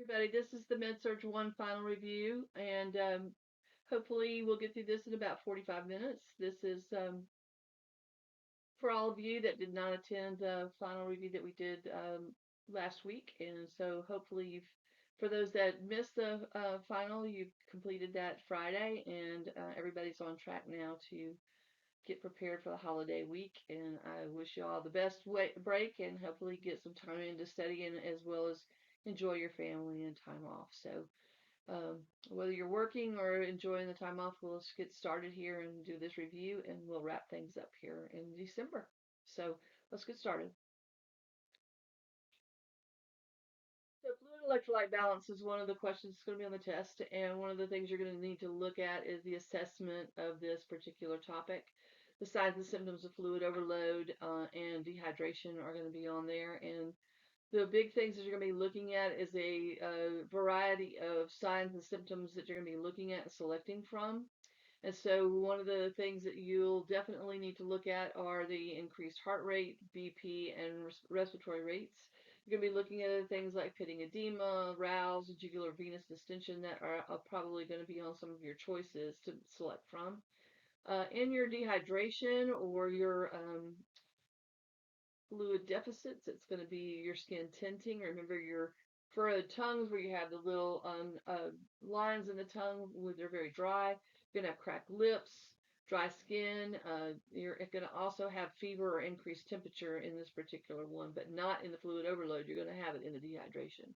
Everybody, this is the MedSurg 1 final review, and hopefully we'll get through this in about 45 minutes. This is for all of you that did not attend the final review that we did last week, and so hopefully for those that missed the final, you've completed that Friday, and everybody's on track now to get prepared for the holiday week, and I wish you all the best break and hopefully get some time into studying as well as enjoy your family and time off. So whether you're working or enjoying the time off, we'll just get started here and do this review, and we'll wrap things up here in December. So let's get started. So fluid electrolyte balance is one of the questions that's going to be on the test, and one of the things you're going to need to look at is the assessment of this particular topic. The signs and symptoms of fluid overload and dehydration are going to be on there, and the big things that you're going to be looking at is a variety of signs and symptoms that you're going to be looking at and selecting from. And so one of the things that you'll definitely need to look at are the increased heart rate, BP, and respiratory rates. You're going to be looking at other things like pitting edema, RALS, jugular venous distension that are probably going to be on some of your choices to select from. In your dehydration or your fluid deficits, it's going to be your skin tinting. Remember your furrowed tongues where you have the little lines in the tongue where they're very dry. You're going to have cracked lips, dry skin. You're going to also have fever or increased temperature in this particular one, but not in the fluid overload. You're going to have it in the dehydration.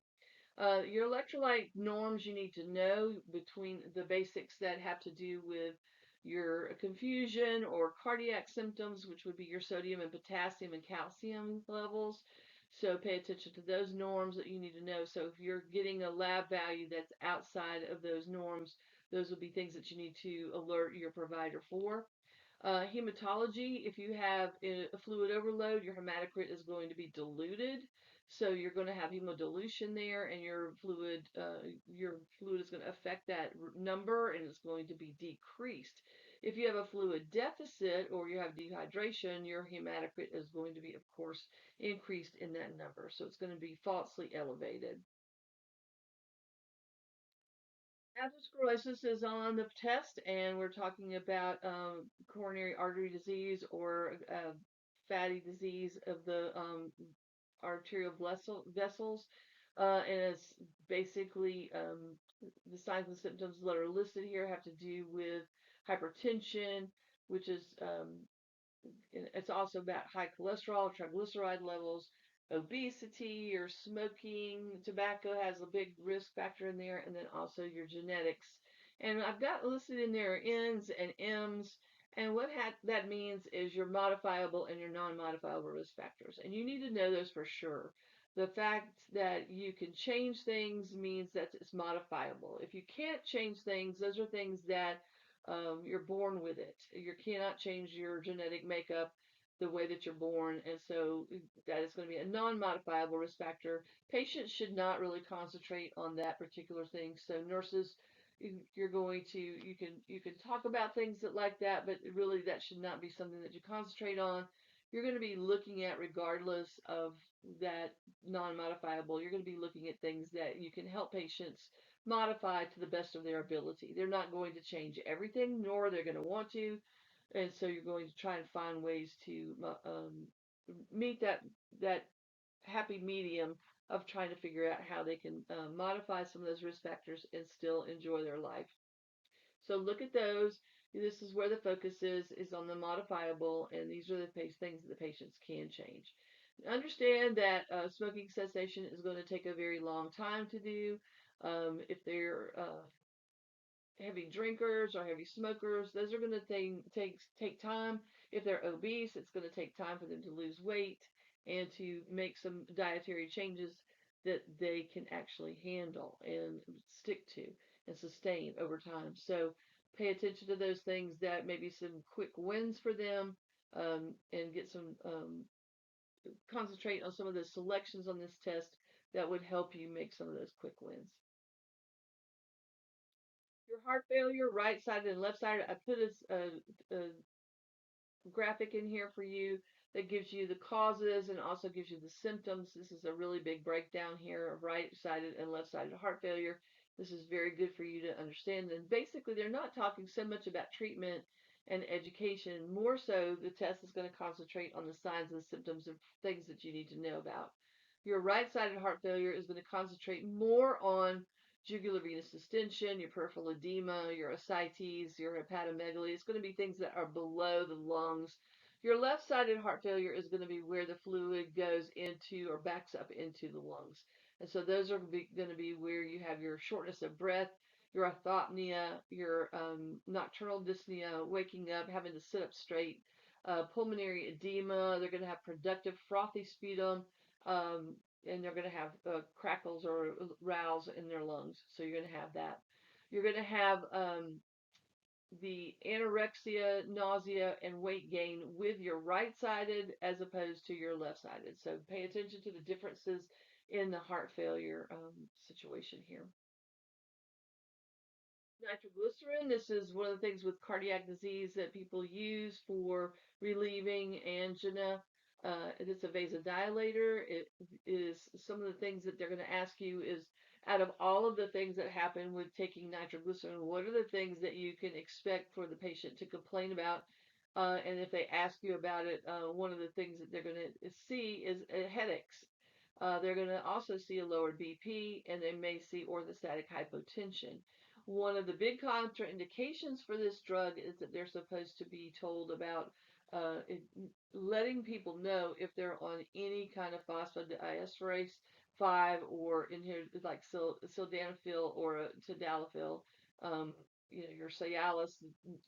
Your electrolyte norms you need to know between the basics that have to do with your confusion or cardiac symptoms, which would be your sodium and potassium and calcium levels. So pay attention to those norms that you need to know. So if you're getting a lab value that's outside of those norms, those will be things that you need to alert your provider for. Hematology, if you have a fluid overload, your hematocrit is going to be diluted. So you're going to have hemodilution there, and your fluid is going to affect that number, and it's going to be decreased. If you have a fluid deficit or you have dehydration, your hematocrit is going to be, of course, increased in that number. So it's going to be falsely elevated. Atherosclerosis is on the test, and we're talking about coronary artery disease or fatty disease of the arterial vessels. And it's basically the signs and symptoms that are listed here have to do with hypertension, which is it's also about high cholesterol, triglyceride levels, obesity, or smoking. Tobacco has a big risk factor in there, and then also your genetics. And I've got listed in there N's and M's. And what that means is your modifiable and your non-modifiable risk factors. And you need to know those for sure. The fact that you can change things means that it's modifiable. If you can't change things, those are things that you're born with it. You cannot change your genetic makeup the way that you're born, and so that is going to be a non-modifiable risk factor. Patients should not really concentrate on that particular thing. So nurses, you're going to you can talk about things that like that, but really that should not be something that you concentrate on. You're going to be looking at, regardless of that non-modifiable, you're going to be looking at things that you can help patients modify to the best of their ability. They're not going to change everything, nor they're going to want to, and so you're going to try and find ways to meet that happy medium of trying to figure out how they can modify some of those risk factors and still enjoy their life. So look at those. This is where the focus is on the modifiable, and these are the things that the patients can change. Understand that smoking cessation is going to take a very long time to do. If they're heavy drinkers or heavy smokers, those are going to take time. If they're obese, it's going to take time for them to lose weight and to make some dietary changes that they can actually handle and stick to and sustain over time. So pay attention to those things that maybe some quick wins for them, and get some concentrate on some of the selections on this test that would help you make some of those quick wins. Your heart failure, right-sided and left-sided. I put a graphic in here for you that gives you the causes and also gives you the symptoms. This is a really big breakdown here of right-sided and left-sided heart failure. This is very good for you to understand. And basically, they're not talking so much about treatment and education. More so, the test is going to concentrate on the signs and symptoms of things that you need to know about. Your right-sided heart failure is going to concentrate more on jugular venous distension, your peripheral edema, your ascites, your hepatomegaly. It's going to be things that are below the lungs. Your left-sided heart failure is going to be where the fluid goes into or backs up into the lungs. And so those are going to be where you have your shortness of breath, your orthopnea, your nocturnal dyspnea, waking up, having to sit up straight, pulmonary edema. They're going to have productive frothy sputum, um, and they're going to have crackles or rows in their lungs. So you're going to have that. You're going to have the anorexia, nausea, and weight gain with your right-sided as opposed to your left-sided. So pay attention to the differences in the heart failure situation here. Nitroglycerin, this is one of the things with cardiac disease that people use for relieving angina. It's a vasodilator. It is some of the things that they're going to ask you is out of all of the things that happen with taking nitroglycerin, what are the things that you can expect for the patient to complain about? And if they ask you about it, one of the things that they're going to see is headaches. They're going to also see a lowered BP and they may see orthostatic hypotension. One of the big contraindications for this drug is that they're supposed to be told about it, letting people know if they're on any kind of phosphodiesterase 5 or in here like sildenafil or tadalafil, um, your Cialis,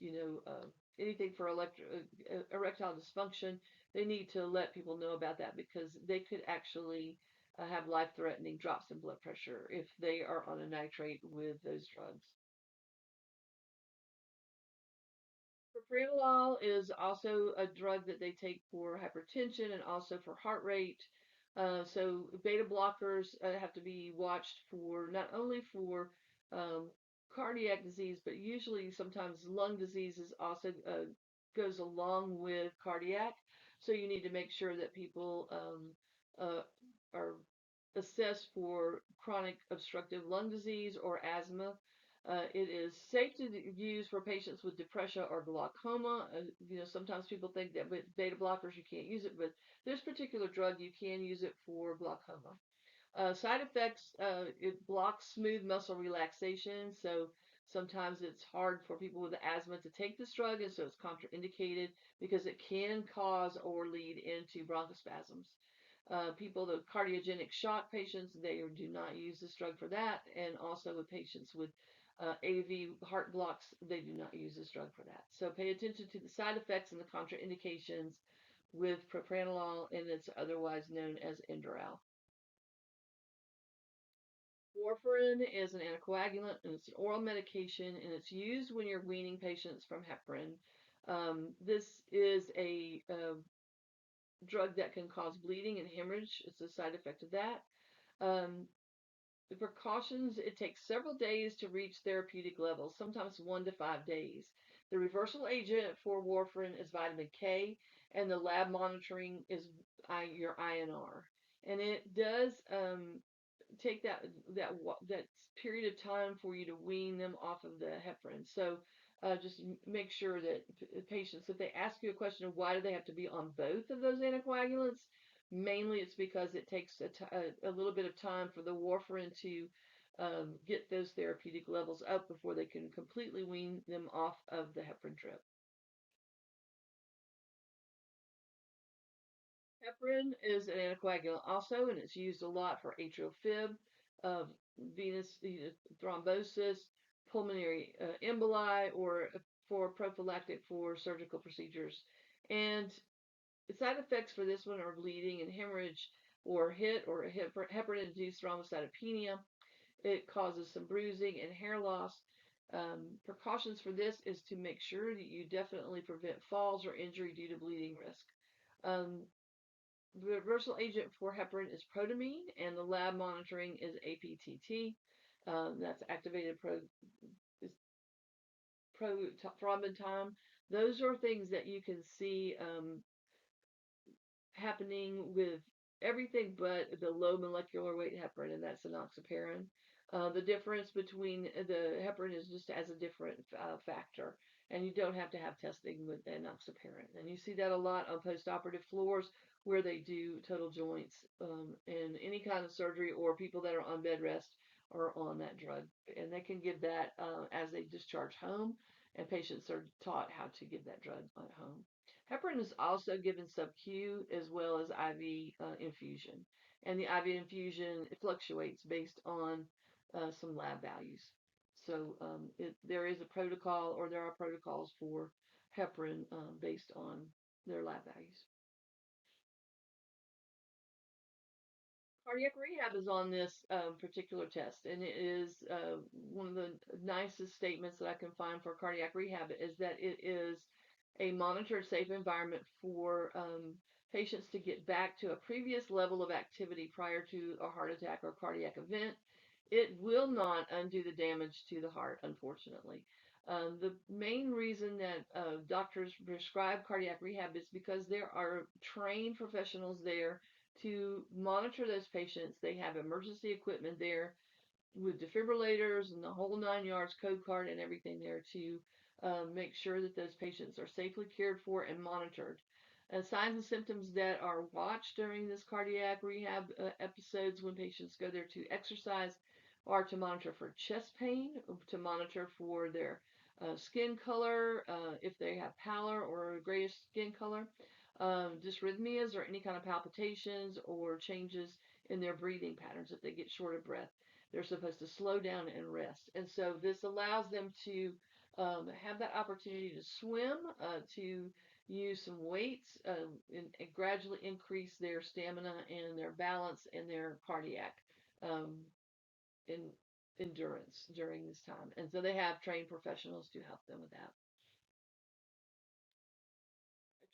you know, anything for erectile dysfunction. They need to let people know about that because they could actually have life-threatening drops in blood pressure if they are on a nitrate with those drugs. Propranolol is also a drug that they take for hypertension and also for heart rate. So beta blockers have to be watched for not only for um, cardiac disease, but usually sometimes lung disease is also goes along with cardiac. So you need to make sure that people are assessed for chronic obstructive lung disease or asthma. It is safe to use for patients with depression or glaucoma. Sometimes people think that with beta blockers you can't use it, but this particular drug you can use it for glaucoma. Side effects, it blocks smooth muscle relaxation, so sometimes it's hard for people with asthma to take this drug, and so it's contraindicated because it can cause or lead into bronchospasms. People, the cardiogenic shock patients, they do not use this drug for that, and also with patients with AV heart blocks, they do not use this drug for that. So pay attention to the side effects and the contraindications with propranolol, and it's otherwise known as Indoral. Warfarin is an anticoagulant and it's an oral medication and it's used when you're weaning patients from heparin. This is a drug that can cause bleeding and hemorrhage. It's a side effect of that. Um, the precautions, it takes several days to reach therapeutic levels, sometimes 1 to 5 days. The reversal agent for warfarin is vitamin K, and the lab monitoring is your INR. And it does take that period of time for you to wean them off of the heparin. So just make sure that patients, if they ask you a question of why do they have to be on both of those anticoagulants, mainly it's because it takes a little bit of time for the warfarin to get those therapeutic levels up before they can completely wean them off of the heparin drip. Heparin is an anticoagulant also, and it's used a lot for atrial fib, uh, venous thrombosis, pulmonary emboli, or for prophylactic for surgical procedures. And the side effects for this one are bleeding and hemorrhage or HIT or heparin-induced thrombocytopenia. It causes some bruising and hair loss. Precautions for this is to make sure that you definitely prevent falls or injury due to bleeding risk. Um, the reversal agent for heparin is protamine, and the lab monitoring is APTT. That's activated prothrombin time. Those are things that you can see happening with everything but the low molecular weight heparin, and that's enoxaparin. The difference between the heparin is just as a different factor, and you don't have to have testing with enoxaparin. And you see that a lot on post-operative floors where they do total joints and any kind of surgery, or people that are on bed rest are on that drug, and they can give that as they discharge home, and patients are taught how to give that drug at home. Heparin is also given sub-Q as well as IV infusion. And the IV infusion fluctuates based on some lab values. So there is a protocol, or there are protocols for heparin based on their lab values. Cardiac rehab is on this particular test, and it is one of the nicest statements that I can find for cardiac rehab is that it is a monitored, safe environment for patients to get back to a previous level of activity prior to a heart attack or cardiac event. It will not undo the damage to the heart, unfortunately. The main reason that doctors prescribe cardiac rehab is because there are trained professionals there to monitor those patients. They have emergency equipment there with defibrillators and the whole 9 yards, code card and everything there to make sure that those patients are safely cared for and monitored. Signs and symptoms that are watched during this cardiac rehab episodes when patients go there to exercise are to monitor for chest pain, to monitor for their skin color, if they have pallor or grayish skin color, dysrhythmias or any kind of palpitations or changes in their breathing patterns if they get short of breath. They're supposed to slow down and rest. And so this allows them to have that opportunity to swim, to use some weights, and gradually increase their stamina and their balance and their cardiac um, in, endurance during this time. And so they have trained professionals to help them with that.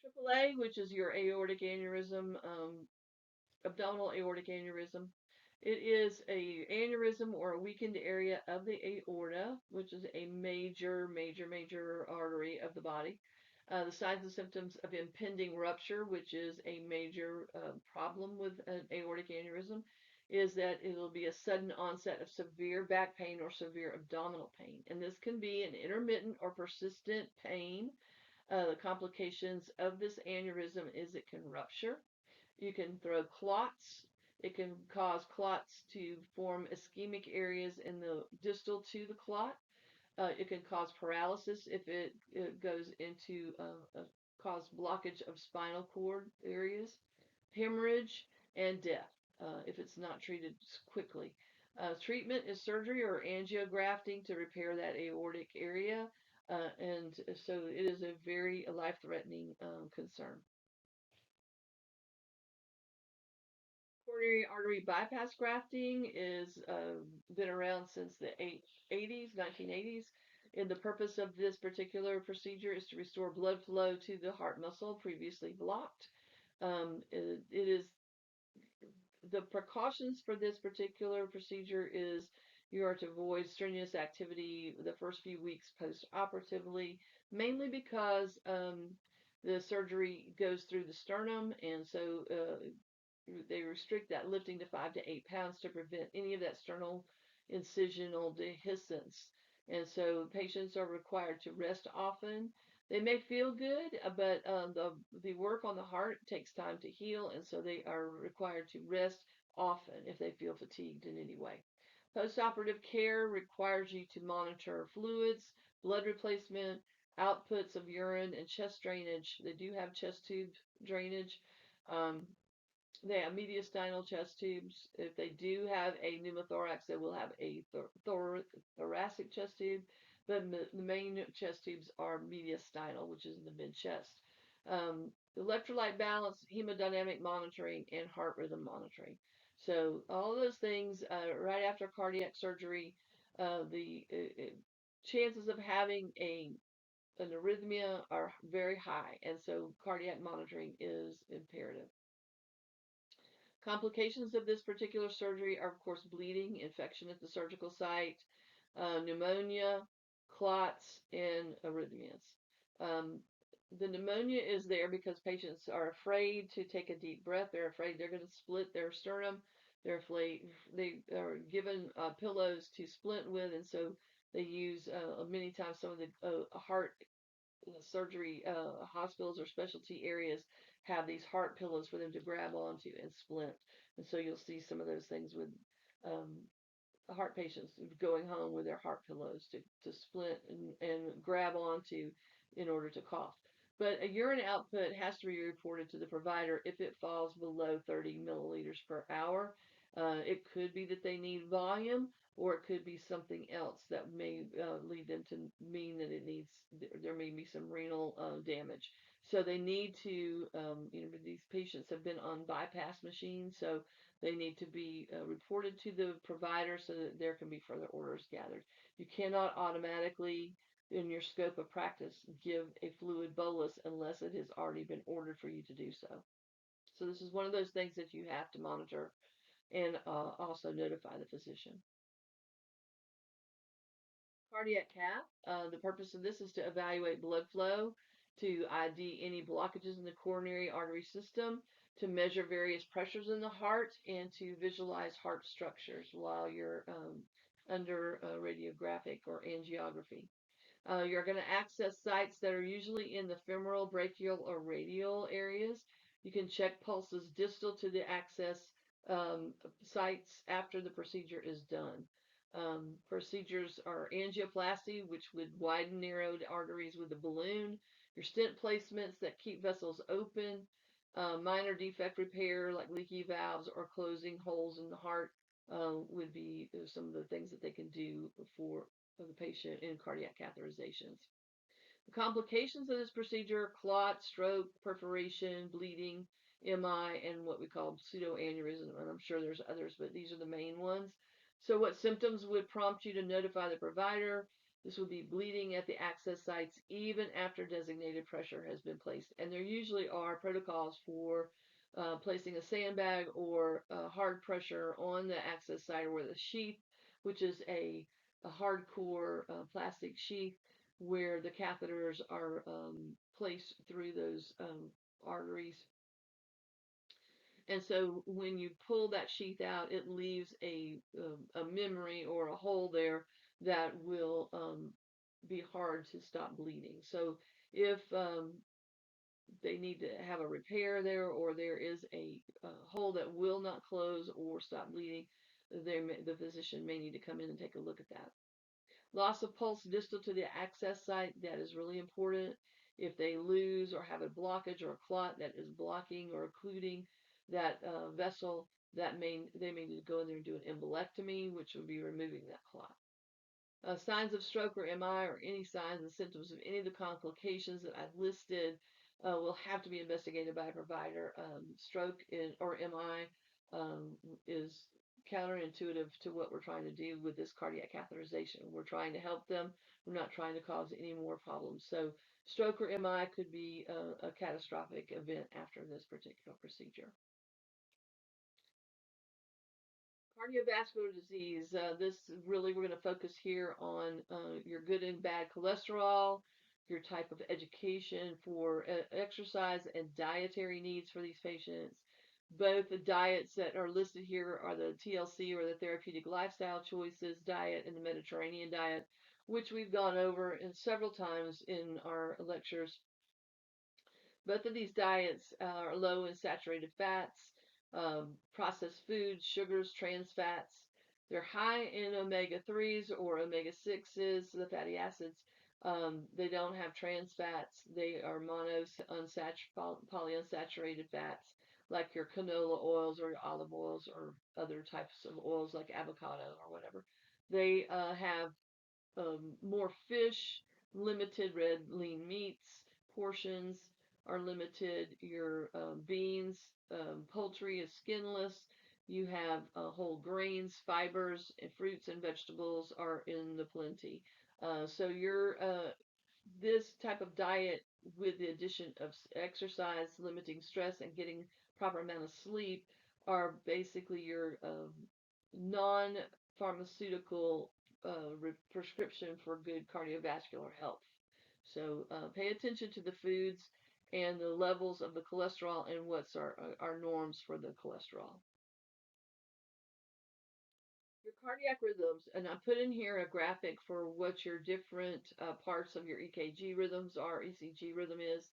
AAA, which is your aortic aneurysm, abdominal aortic aneurysm. It is a aneurysm or a weakened area of the aorta, which is a major artery of the body. The signs and symptoms of impending rupture, which is a major problem with an aortic aneurysm, is that it'll be a sudden onset of severe back pain or severe abdominal pain. And this can be an intermittent or persistent pain. The complications of this aneurysm is it can rupture. You can throw clots. It can cause clots to form ischemic areas in the distal to the clot. It can cause paralysis if it goes into cause blockage of spinal cord areas, hemorrhage, and death if it's not treated quickly. Treatment is surgery or angiografting to repair that aortic area, and so it is a very life-threatening concern. Coronary artery bypass grafting is been around since the 80s, 1980s. And the purpose of this particular procedure is to restore blood flow to the heart muscle previously blocked. It is the precautions for this particular procedure is you are to avoid strenuous activity the first few weeks post-operatively, mainly because the surgery goes through the sternum, and so they restrict that lifting to 5 to 8 pounds to prevent any of that sternal incisional dehiscence. And so patients are required to rest often. They may feel good, but the work on the heart takes time to heal, and so they are required to rest often if they feel fatigued in any way. Postoperative care requires you to monitor fluids, blood replacement, outputs of urine, and chest drainage. They do have chest tube drainage. Um, they have mediastinal chest tubes. If they do have a pneumothorax, they will have a thoracic chest tube. But the main chest tubes are mediastinal, which is in the mid chest. Electrolyte balance, hemodynamic monitoring, and heart rhythm monitoring. So all those things right after cardiac surgery, the chances of having an arrhythmia are very high, and so cardiac monitoring is imperative. Complications of this particular surgery are, of course, bleeding, infection at the surgical site, pneumonia, clots, and arrhythmias. Um, The pneumonia is there because patients are afraid to take a deep breath. They're afraid they're going to split their sternum. They're afraid they are given pillows to splint with, and so they use many times some of the heart surgery hospitals or specialty areas have these heart pillows for them to grab onto and splint. And so you'll see some of those things with um, heart patients going home with their heart pillows to splint and grab onto in order to cough. But a urine output has to be reported to the provider if it falls below 30 milliliters per hour. It could be that they need volume, or it could be something else that may lead them to mean that it needs there may be some renal damage. So they need to, these patients have been on bypass machines, so they need to be reported to the provider so that there can be further orders gathered. You cannot automatically, in your scope of practice, give a fluid bolus unless it has already been ordered for you to do so. So this is one of those things that you have to monitor and also notify the physician. Cardiac cath. The purpose of this is to evaluate blood flow, to ID any blockages in the coronary artery system, to measure various pressures in the heart, and to visualize heart structures while you're under radiographic or angiography. You're going to access sites that are usually in the femoral, brachial, or radial areas. You can check pulses distal to the access um, sites after the procedure is done. Procedures are angioplasty, which would widen narrowed arteries with a balloon, your stent placements that keep vessels open, minor defect repair like leaky valves or closing holes in the heart would be some of the things that they can do for the patient in cardiac catheterizations. The complications of this procedure: clot, stroke, perforation, bleeding, MI, and what we call pseudoaneurysm. And I'm sure there's others, but these are the main ones. So, what symptoms would prompt you to notify the provider? This would be bleeding at the access sites even after designated pressure has been placed. And there usually are protocols for placing a sandbag or hard pressure on the access site or with a sheath, which is a hardcore plastic sheath where the catheters are placed through those arteries. And so when you pull that sheath out, it leaves a memory or a hole there that will be hard to stop bleeding. So if they need to have a repair there, or there is a hole that will not close or stop bleeding, the physician may need to come in and take a look at that. Loss of pulse distal to the access site, that is really important. If they lose or have a blockage or a clot that is blocking or occluding that vessel, they may need to go in there and do an embolectomy, which would be removing that clot. Signs of stroke or MI, or any signs and symptoms of any of the complications that I've listed, will have to be investigated by a provider. Stroke or MI is counterintuitive to what we're trying to do with this cardiac catheterization. We're trying to help them. We're not trying to cause any more problems. So stroke or MI could be a catastrophic event after this particular procedure. Cardiovascular disease. This really, we're going to focus here on your good and bad cholesterol, your type of education for exercise and dietary needs for these patients. Both the diets that are listed here are the TLC, or the therapeutic lifestyle choices diet, and the Mediterranean diet, which we've gone over several times in our lectures. Both of these diets are low in saturated fats, processed foods, sugars, trans fats. They're high in omega-3s or omega-6s, the fatty acids. They don't have trans fats. They are polyunsaturated fats, like your canola oils or your olive oils or other types of oils like avocado or whatever. They have more fish, limited red lean meats, portions are limited. Your beans, poultry is skinless. You have whole grains, fibers, and fruits and vegetables are in the plenty. So your this type of diet, with the addition of exercise, limiting stress, and getting proper amount of sleep, are basically your non-pharmaceutical prescription for good cardiovascular health. So pay attention to the foods and the levels of the cholesterol and what's our norms for the cholesterol. Your cardiac rhythms, and I put in here a graphic for what your different parts of your EKG rhythms are, ECG rhythm is.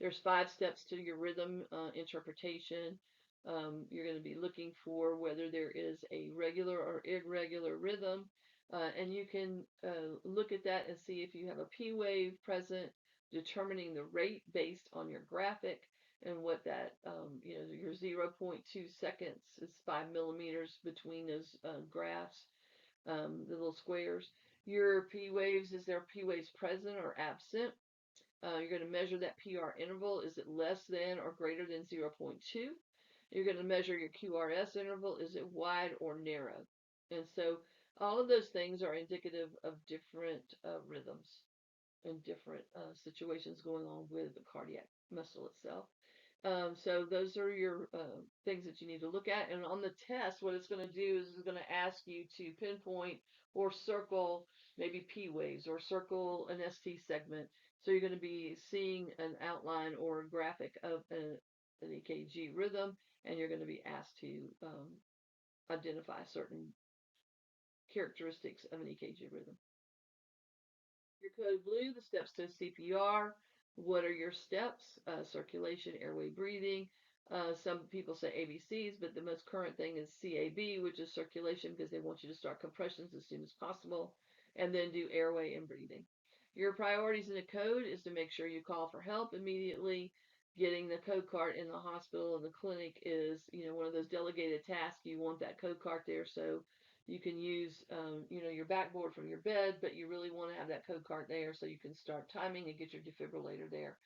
There's 5 steps to your rhythm interpretation. You're going to be looking for whether there is a regular or irregular rhythm, and you can look at that and see if you have a P wave present, determining the rate based on your graphic and what that, your zero point 0.2 seconds is 5 millimeters between those graphs, the little squares. Your P waves, is there P waves present or absent? You're going to measure that PR interval. Is it less than or greater than zero point 0.2? You're going to measure your QRS interval. Is it wide or narrow? And so all of those things are indicative of different rhythms and different situations going on with the cardiac muscle itself. So those are your things that you need to look at. And on the test, what it's going to do is it's going to ask you to pinpoint or circle maybe P waves or circle an ST segment. So you're going to be seeing an outline or a graphic of an EKG rhythm, and you're going to be asked to identify certain characteristics of an EKG rhythm. Your code blue, the steps to CPR. What are your steps? Circulation, airway, breathing. Some people say ABCs, but the most current thing is CAB, which is circulation, because they want you to start compressions as soon as possible, and then do airway and breathing. Your priorities in the code is to make sure you call for help immediately. Getting the code card in the hospital or the clinic is, one of those delegated tasks. You want that code card there so you can use, your backboard from your bed, but you really want to have that code card there so you can start timing and get your defibrillator there.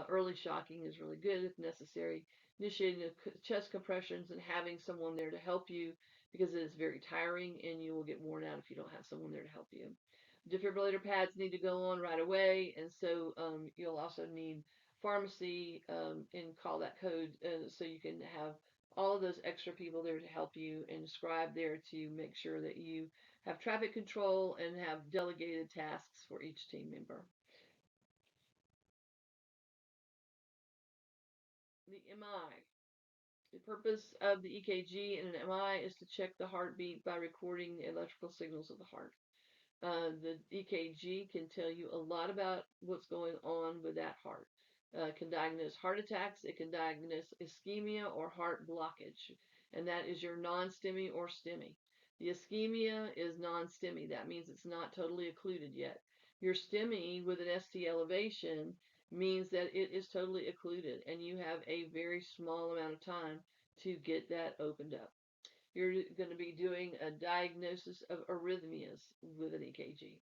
Early shocking is really good if necessary. Initiating the chest compressions and having someone there to help you because it is very tiring and you will get worn out if you don't have someone there to help you. Defibrillator pads need to go on right away, and so you'll also need pharmacy and call that code so you can have all of those extra people there to help you and scribe there to make sure that you have traffic control and have delegated tasks for each team member. The MI. The purpose of the EKG in an MI is to check the heartbeat by recording the electrical signals of the heart. The EKG can tell you a lot about what's going on with that heart. It can diagnose heart attacks. It can diagnose ischemia or heart blockage, and that is your non-STEMI or STEMI. The ischemia is non-STEMI. That means it's not totally occluded yet. Your STEMI with an ST elevation means that it is totally occluded, and you have a very small amount of time to get that opened up. You're going to be doing a diagnosis of arrhythmias with an EKG.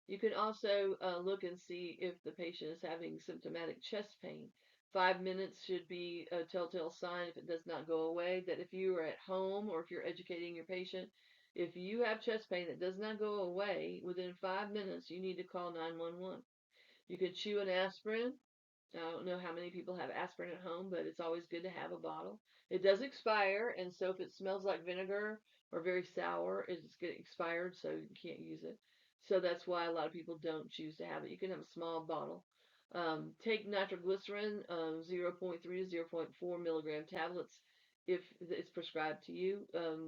You can also look and see if the patient is having symptomatic chest pain. 5 minutes should be a telltale sign if it does not go away, that if you are at home or if you're educating your patient, if you have chest pain that does not go away, within 5 minutes you need to call 911. You could chew an aspirin. I don't know how many people have aspirin at home, but it's always good to have a bottle. It does expire, and so if it smells like vinegar or very sour, it's getting expired, so you can't use it. So that's why a lot of people don't choose to have it. You can have a small bottle. Take nitroglycerin, 0.3 to zero point 0.4 milligram tablets if it's prescribed to you,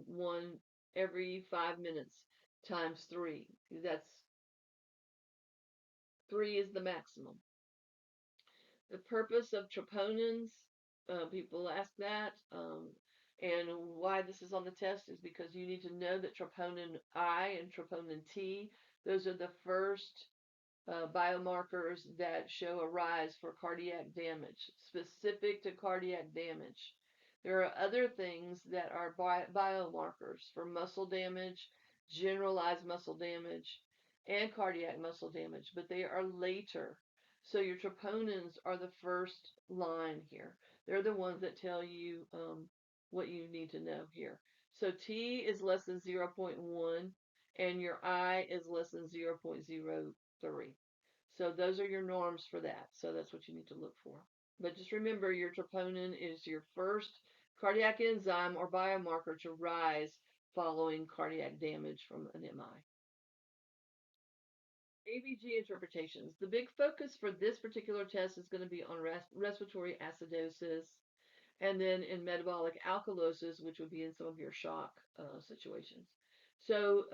one every 5 minutes times three. That's 3 is the maximum. The purpose of troponins, people ask that, and why this is on the test is because you need to know that troponin I and troponin T, those are the first biomarkers that show a rise for cardiac damage, specific to cardiac damage. There are other things that are biomarkers for muscle damage, generalized muscle damage, and cardiac muscle damage, but they are later. So your troponins are the first line here. They're the ones that tell you what you need to know here. So T is less than zero point 0.1 and your I is less than 0.03. So those are your norms for that. So that's what you need to look for. But just remember your troponin is your first cardiac enzyme or biomarker to rise following cardiac damage from an MI. ABG interpretations. The big focus for this particular test is going to be on respiratory acidosis, and then in metabolic alkalosis, which would be in some of your shock situations. So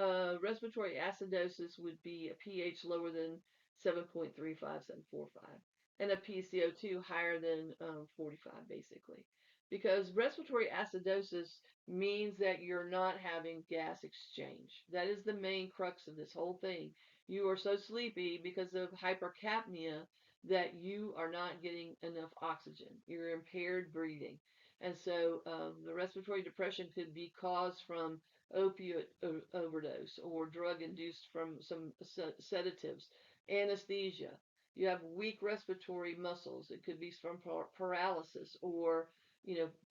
respiratory acidosis would be a pH lower than 7.35, 7.45, and a PCO2 higher than 45, basically. Because respiratory acidosis means that you're not having gas exchange. That is the main crux of this whole thing. You are so sleepy because of hypercapnia that you are not getting enough oxygen. You're impaired breathing. And so the respiratory depression could be caused from opiate overdose or drug induced from some sedatives, anesthesia. You have weak respiratory muscles. It could be from paralysis or,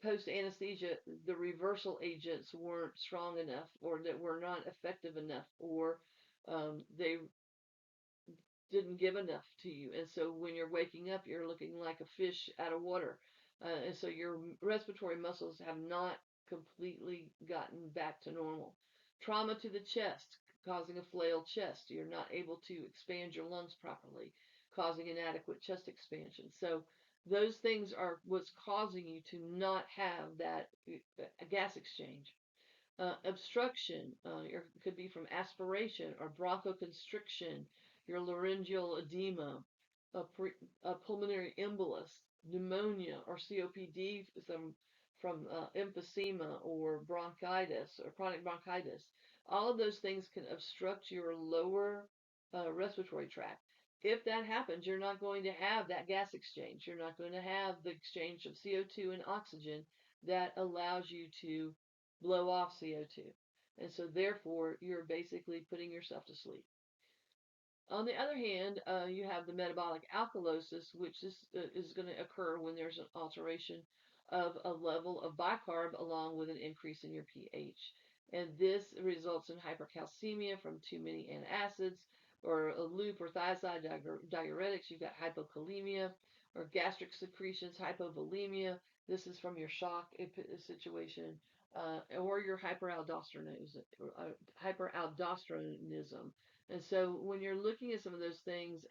post anesthesia, the reversal agents weren't strong enough or that were not effective enough or they didn't give enough to you. And so when you're waking up, you're looking like a fish out of water. And so your respiratory muscles have not completely gotten back to normal. Trauma to the chest, causing a flailed chest. You're not able to expand your lungs properly, causing inadequate chest expansion. So those things are what's causing you to not have that gas exchange. Obstruction could be from aspiration or bronchoconstriction, your laryngeal edema, a pulmonary embolus, pneumonia or COPD from emphysema or bronchitis or chronic bronchitis. All of those things can obstruct your lower respiratory tract. If that happens, you're not going to have that gas exchange. You're not going to have the exchange of CO2 and oxygen that allows you to blow off CO2. And so therefore, you're basically putting yourself to sleep. On the other hand, you have the metabolic alkalosis, which is going to occur when there's an alteration of a level of bicarb along with an increase in your pH. And this results in hypercalcemia from too many antacids or a loop or thiazide diuretics. You've got hypokalemia or gastric secretions, hypovolemia. This is from your shock situation or your hyperaldosteronism. And so when you're looking at some of those things,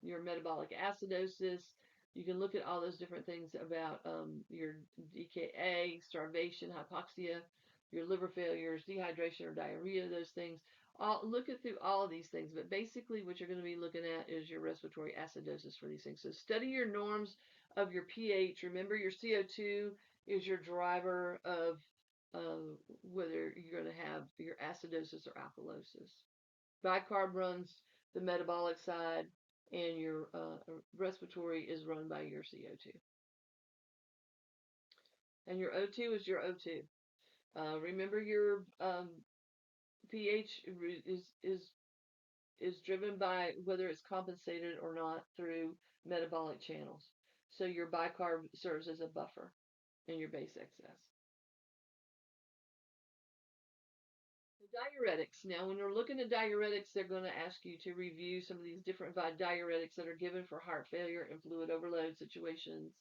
your metabolic acidosis, you can look at all those different things about your DKA, starvation, hypoxia, your liver failures, dehydration or diarrhea, those things. Look at through all of these things, but basically what you're going to be looking at is your respiratory acidosis for these things. So study your norms of your pH. Remember your CO2 is your driver of whether you're going to have your acidosis or alkalosis. Bicarb runs the metabolic side, and your respiratory is run by your CO2. And your O2 is your O2. Remember your pH is driven by whether it's compensated or not through metabolic channels. So your bicarb serves as a buffer in your base excess. Diuretics. Now, when we're looking at diuretics, they're going to ask you to review some of these different diuretics that are given for heart failure and fluid overload situations,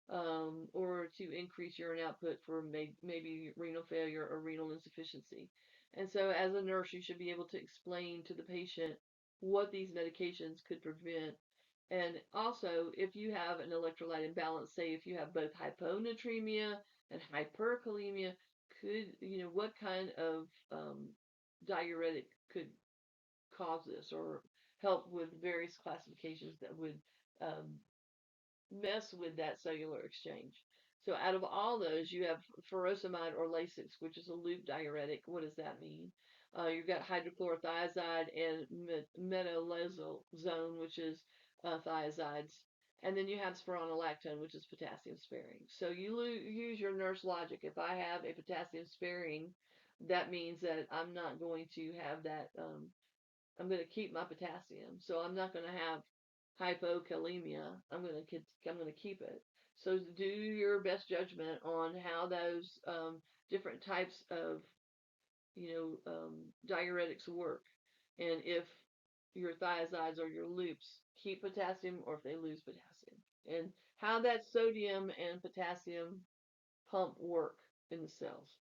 or to increase urine output for maybe renal failure or renal insufficiency. And so, as a nurse, you should be able to explain to the patient what these medications could prevent. And also, if you have an electrolyte imbalance, say if you have both hyponatremia and hyperkalemia, what kind of diuretic could cause this or help with various classifications that would um, mess with that cellular exchange. So out of all those, you have furosemide or Lasix, which is a loop diuretic. What does that mean? You've got hydrochlorothiazide and metalazone, which is thiazides. And then you have spironolactone, which is potassium sparing. So you use your nurse logic. If I have a potassium sparing, that means that I'm not going to have that. I'm going to keep my potassium. So I'm not going to have hypokalemia. I'm going to keep it. So do your best judgment on how those different types of diuretics work, and if your thiazides or your loops keep potassium or if they lose potassium, and how that sodium and potassium pump work in the cells.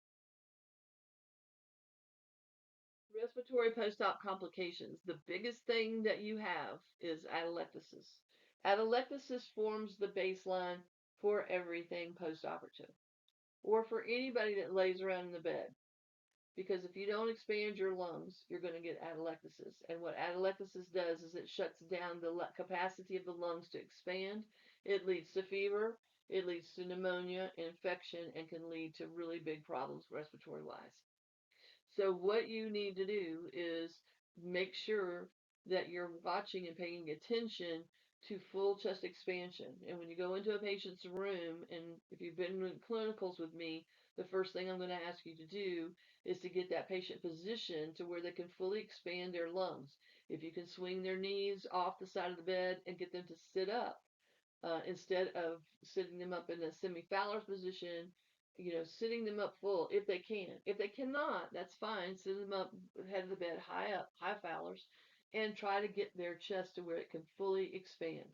Respiratory post-op complications. The biggest thing that you have is atelectasis. Atelectasis forms the baseline for everything post-operative, or for anybody that lays around in the bed. Because if you don't expand your lungs, you're going to get atelectasis. And what atelectasis does is it shuts down the capacity of the lungs to expand. It leads to fever, it leads to pneumonia, infection, and can lead to really big problems respiratory wise. So what you need to do is make sure that you're watching and paying attention to full chest expansion. And when you go into a patient's room, and if you've been in clinicals with me, the first thing I'm going to ask you to do is to get that patient positioned to where they can fully expand their lungs. If you can swing their knees off the side of the bed and get them to sit up, instead of sitting them up in a semi-Fowler's position, sitting them up full if they can. If they cannot, that's fine. Sit them up head of the bed, high up, high Fowler's, and try to get their chest to where it can fully expand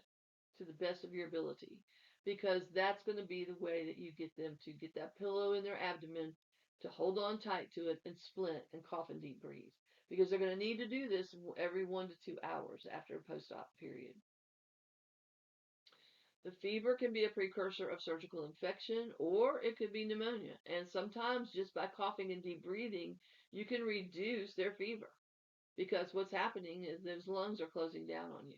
to the best of your ability. Because that's going to be the way that you get them to get that pillow in their abdomen, to hold on tight to it and splint and cough and deep breathe. Because they're going to need to do this every 1 to 2 hours after a post-op period. The fever can be a precursor of surgical infection, or it could be pneumonia. And sometimes just by coughing and deep breathing, you can reduce their fever, because what's happening is those lungs are closing down on you.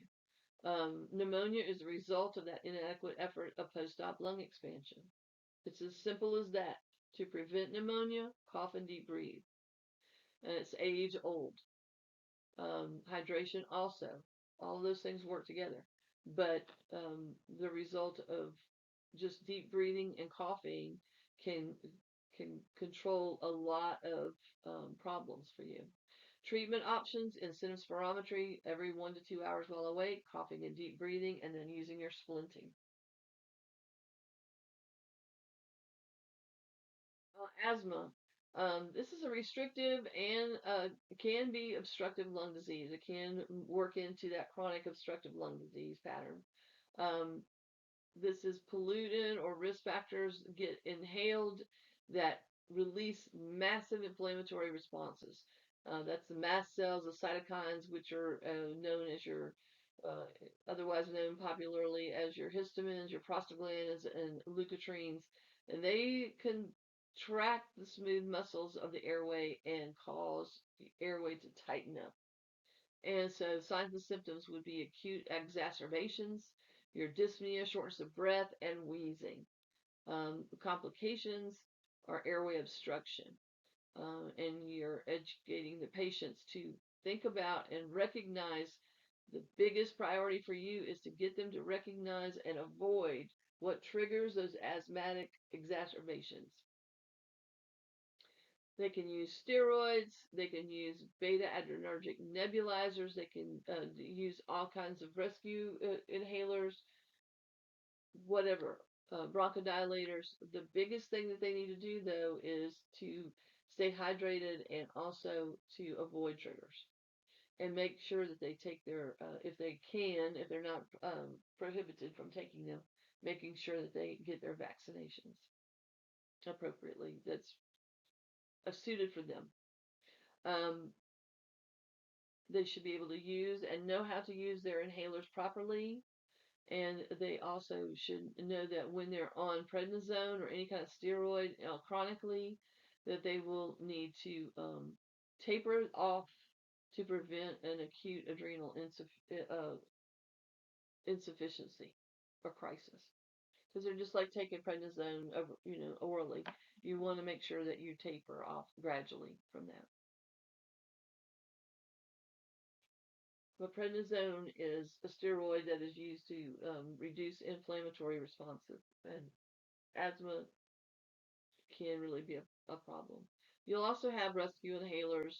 Pneumonia is a result of that inadequate effort of post-op lung expansion. It's as simple as that. To prevent pneumonia, cough and deep breathe. And it's age old. Hydration also. All of those things work together. But the result of just deep breathing and coughing can can control a lot of problems for you. Treatment options: incentive spirometry every 1 to 2 hours while awake, coughing and deep breathing, and then using your splinting. Asthma. This is a restrictive and can be obstructive lung disease. It can work into that chronic obstructive lung disease pattern. Um, this is pollutant or risk factors get inhaled that release massive inflammatory responses. That's the mast cells, the cytokines, which are known as your, uh, otherwise known popularly as your histamines, your prostaglandins, and leukotrienes, and they contract the smooth muscles of the airway and cause the airway to tighten up. And so signs and symptoms would be acute exacerbations, your dyspnea, shortness of breath, and wheezing. Complications are airway obstruction. And you're educating the patients to think about and recognize the biggest priority for you is to get them to recognize and avoid what triggers those asthmatic exacerbations. They can use steroids. They can use beta adrenergic nebulizers. They can use all kinds of rescue inhalers, whatever, bronchodilators. The biggest thing that they need to do, though, is to stay hydrated and also to avoid triggers and make sure that they take their, if they can, if they're not prohibited from taking them, making sure that they get their vaccinations appropriately that's suited for them. Um, they should be able to use and know how to use their inhalers properly. And they also should know that when they're on prednisone or any kind of steroid chronically, that they will need to taper it off to prevent an acute adrenal insufficiency or crisis. Because they're just like taking prednisone, orally. You want to make sure that you taper off gradually from that. But prednisone is a steroid that is used to reduce inflammatory responses, and asthma can really be a problem. You'll also have rescue inhalers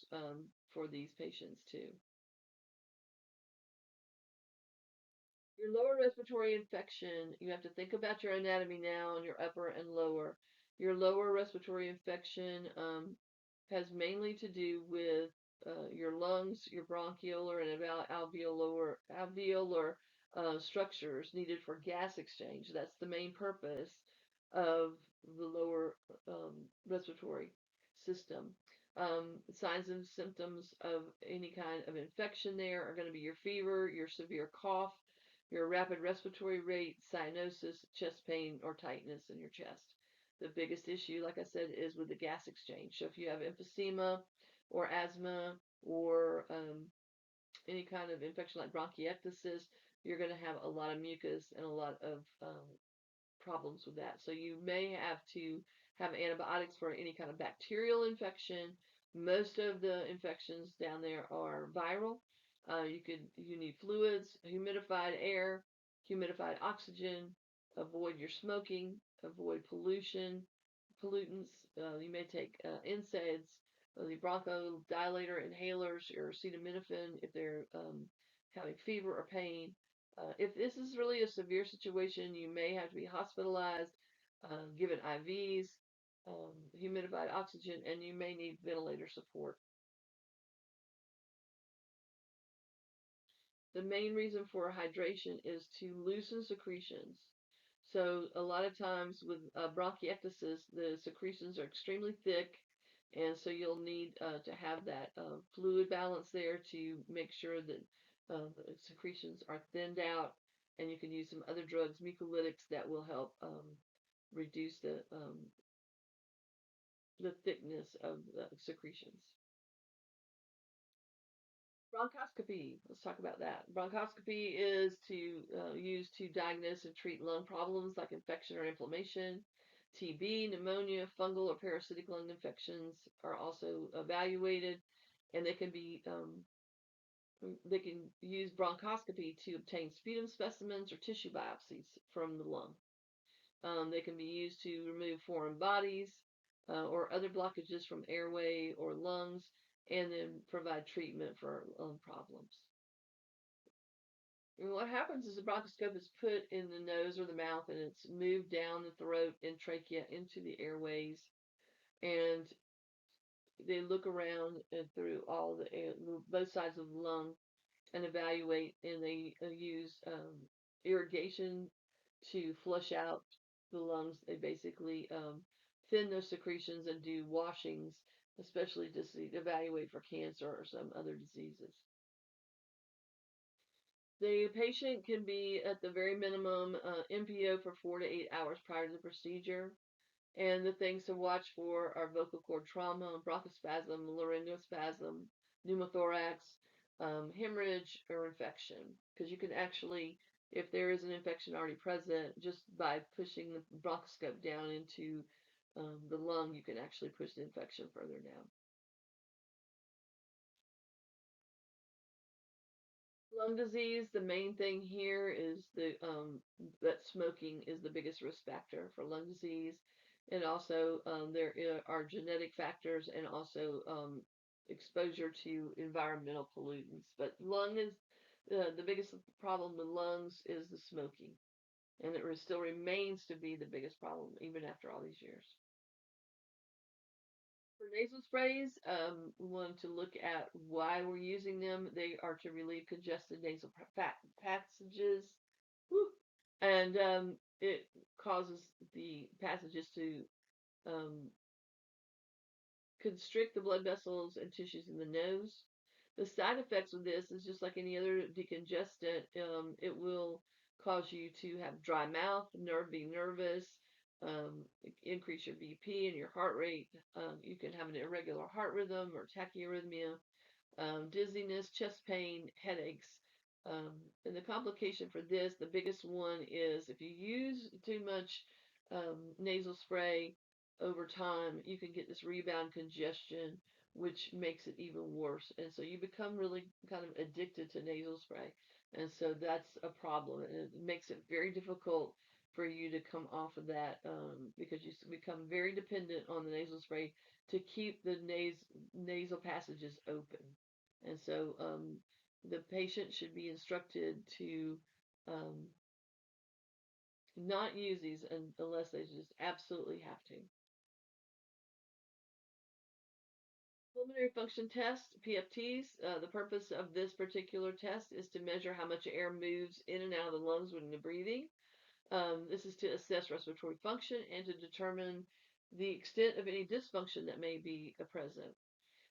for these patients too. Your lower respiratory infection, you have to think about your anatomy now on your upper and lower. Your lower respiratory infection has mainly to do with your lungs, your bronchiolar and alveolar structures needed for gas exchange. That's the main purpose of the lower respiratory system. Signs and symptoms of any kind of infection there are going to be your fever, your severe cough, your rapid respiratory rate, cyanosis, chest pain, or tightness in your chest. The biggest issue, like I said, is with the gas exchange. So if you have emphysema or asthma or any kind of infection like bronchiectasis, you're going to have a lot of mucus and a lot of problems with that. So you may have to have antibiotics for any kind of bacterial infection. Most of the infections down there are viral. You need fluids, humidified air, humidified oxygen. Avoid your smoking. Avoid pollutants. You may take NSAIDs, the bronchodilator inhalers, or acetaminophen if they're having fever or pain. If this is really a severe situation, you may have to be hospitalized, given IVs, humidified oxygen, and you may need ventilator support. The main reason for hydration is to loosen secretions. So a lot of times with bronchiectasis, the secretions are extremely thick, and so you'll need to have that fluid balance there to make sure that the secretions are thinned out, and you can use some other drugs, mucolytics, that will help reduce the thickness of the secretions. Bronchoscopy. Let's talk about that. Bronchoscopy is to use to diagnose and treat lung problems like infection or inflammation. TB, pneumonia, fungal or parasitic lung infections are also evaluated, and they can use bronchoscopy to obtain sputum specimens or tissue biopsies from the lung. They can be used to remove foreign bodies or other blockages from airway or lungs, and then provide treatment for lung problems. And what happens is the bronchoscope is put in the nose or the mouth, and it's moved down the throat and trachea into the airways, and they look around and through all the air, both sides of the lung, and evaluate, and they use irrigation to flush out the lungs. They basically thin those secretions and do washings, especially to evaluate for cancer or some other diseases. The patient can be at the very minimum NPO for 4 to 8 hours prior to the procedure. And the things to watch for are vocal cord trauma, bronchospasm, laryngospasm, pneumothorax, hemorrhage, or infection. Because you can actually, if there is an infection already present, just by pushing the bronchoscope down into the lung, you can actually push the infection further down. Lung disease, the main thing here is that smoking is the biggest risk factor for lung disease. And also there are genetic factors, and also exposure to environmental pollutants. But lung is the biggest problem with lungs is the smoking. And it still remains to be the biggest problem even after all these years. For nasal sprays, we want to look at why we're using them. They are to relieve congested nasal passages, woo, and it causes the passages to um, constrict the blood vessels and tissues in the nose. The side effects of this is just like any other decongestant. It will cause you to have dry mouth, be nervous, increase your BP and your heart rate. You can have an irregular heart rhythm or tachyarrhythmia, dizziness, chest pain, headaches. Um, and the complication for this, the biggest one is if you use too much nasal spray over time, you can get this rebound congestion, which makes it even worse. And so you become really kind of addicted to nasal spray. And so that's a problem. And it makes it very difficult for you to come off of that because you become very dependent on the nasal spray to keep the nasal passages open. And so the patient should be instructed to um, not use these unless they just absolutely have to. Pulmonary function test, PFTs, the purpose of this particular test is to measure how much air moves in and out of the lungs when you're breathing. This is to assess respiratory function and to determine the extent of any dysfunction that may be present.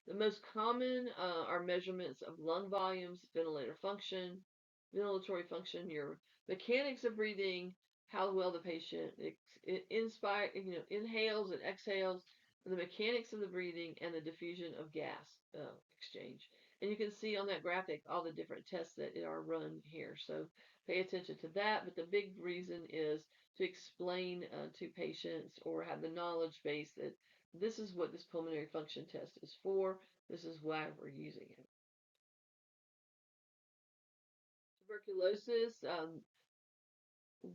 The most common are measurements of lung volumes, ventilatory function, your mechanics of breathing, how well the patient inhales and exhales, the mechanics of the breathing, and the diffusion of gas exchange. And you can see on that graphic all the different tests that are run here. So pay attention to that. But the big reason is to explain to patients or have the knowledge base that this is what this pulmonary function test is for. This is why we're using it. Tuberculosis,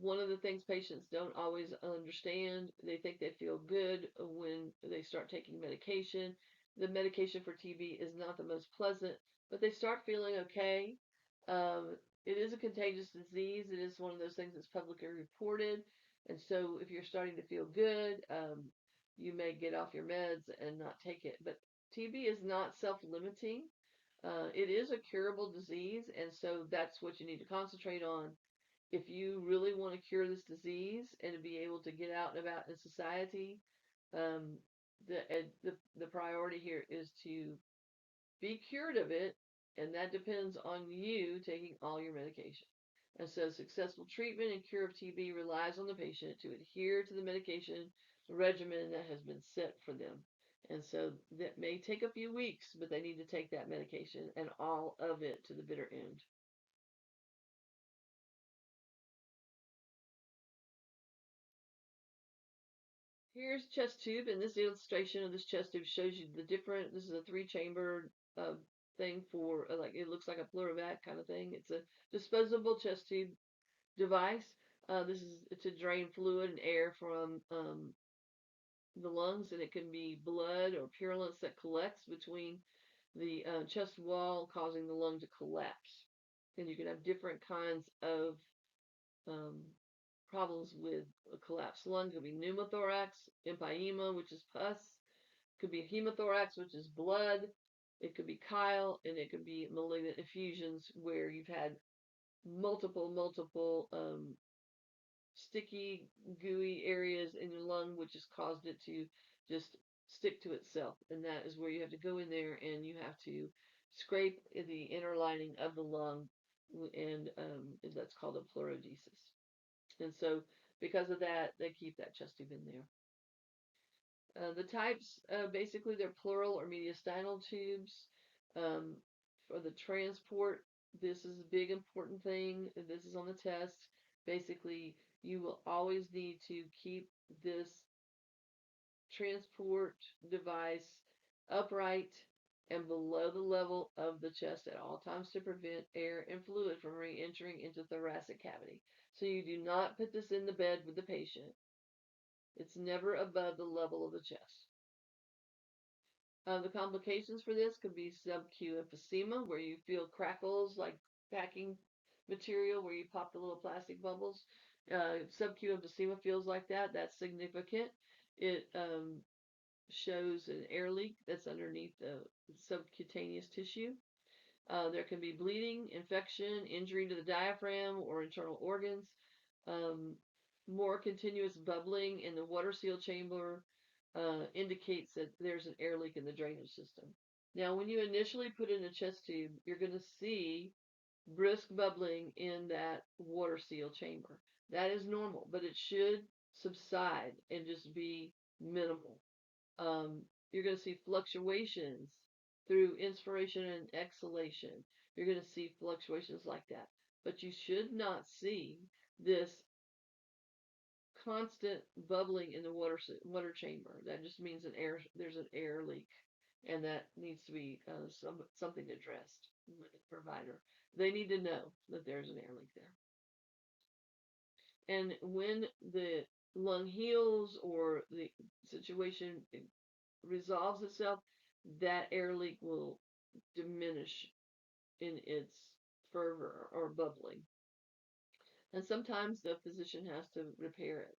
one of the things patients don't always understand, they think they feel good when they start taking medication. The medication for TB is not the most pleasant, but they start feeling okay. It is a contagious disease. It is one of those things that's publicly reported. And so if you're starting to feel good, you may get off your meds and not take it. But TB is not self-limiting. It is a curable disease, and so that's what you need to concentrate on if you really want to cure this disease and to be able to get out and about in society. um, the priority here is to be cured of it, and that depends on you taking all your medication. And so successful treatment and cure of TB relies on the patient to adhere to the medication regimen that has been set for them. And so that may take a few weeks, but they need to take that medication and all of it to the bitter end. Here's chest tube, and this illustration of this chest tube shows you the different. This is a three-chamber thing for like it looks like a pleurovac kind of thing. It's a disposable chest tube device. This is to drain fluid and air from the lungs, and it can be blood or purulence that collects between the chest wall, causing the lung to collapse. And you can have different kinds of um, problems with a collapsed lung. It could be pneumothorax, empyema, which is pus. It could be hemothorax, which is blood. It could be chyle, and it could be malignant effusions where you've had multiple sticky, gooey areas in your lung, which has caused it to just stick to itself. And that is where you have to go in there and you have to scrape the inner lining of the lung, and that's called a pleurodesis. And so, because of that, they keep that chest tube in there. The types, basically, they're pleural or mediastinal tubes. Um, for the transport, this is a big important thing. This is on the test. Basically, you will always need to keep this transport device upright and below the level of the chest at all times to prevent air and fluid from re-entering into the thoracic cavity. So you do not put this in the bed with the patient. It's never above the level of the chest. The complications for this could be sub-Q emphysema, where you feel crackles like packing material where you pop the little plastic bubbles. Sub-Q emphysema feels like that. That's significant. It shows an air leak that's underneath the subcutaneous tissue. There can be bleeding, infection, injury to the diaphragm or internal organs, um, more continuous bubbling in the water seal chamber indicates that there's an air leak in the drainage system. Now, when you initially put in a chest tube, you're going to see brisk bubbling in that water seal chamber. That is normal, but it should subside and just be minimal. Um, you're going to see fluctuations through inspiration and exhalation. You're going to see fluctuations like that. But you should not see this constant bubbling in the water chamber. That just means there's an air leak, and that needs to be something addressed with the provider. They need to know that there's an air leak there. And when the lung heals or the situation resolves itself, that air leak will diminish in its fervor or bubbling. And sometimes the physician has to repair it.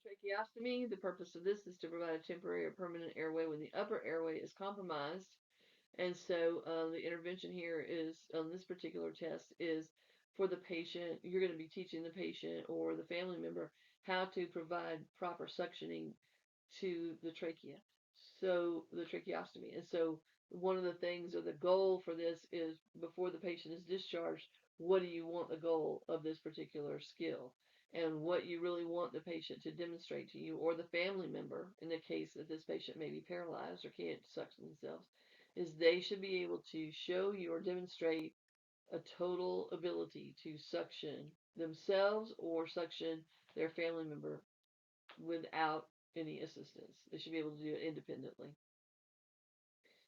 Tracheostomy, the purpose of this is to provide a temporary or permanent airway when the upper airway is compromised. And so the intervention here is, on this particular test, is for the patient. You're going to be teaching the patient or the family member how to provide proper suctioning to the trachea. So the tracheostomy. And so one of the things or the goal for this is before the patient is discharged, what do you want the goal of this particular skill? And what you really want the patient to demonstrate to you or the family member, in the case that this patient may be paralyzed or can't suction themselves, is they should be able to show you or demonstrate a total ability to suction themselves or suction their family member without any assistance. They should be able to do it independently.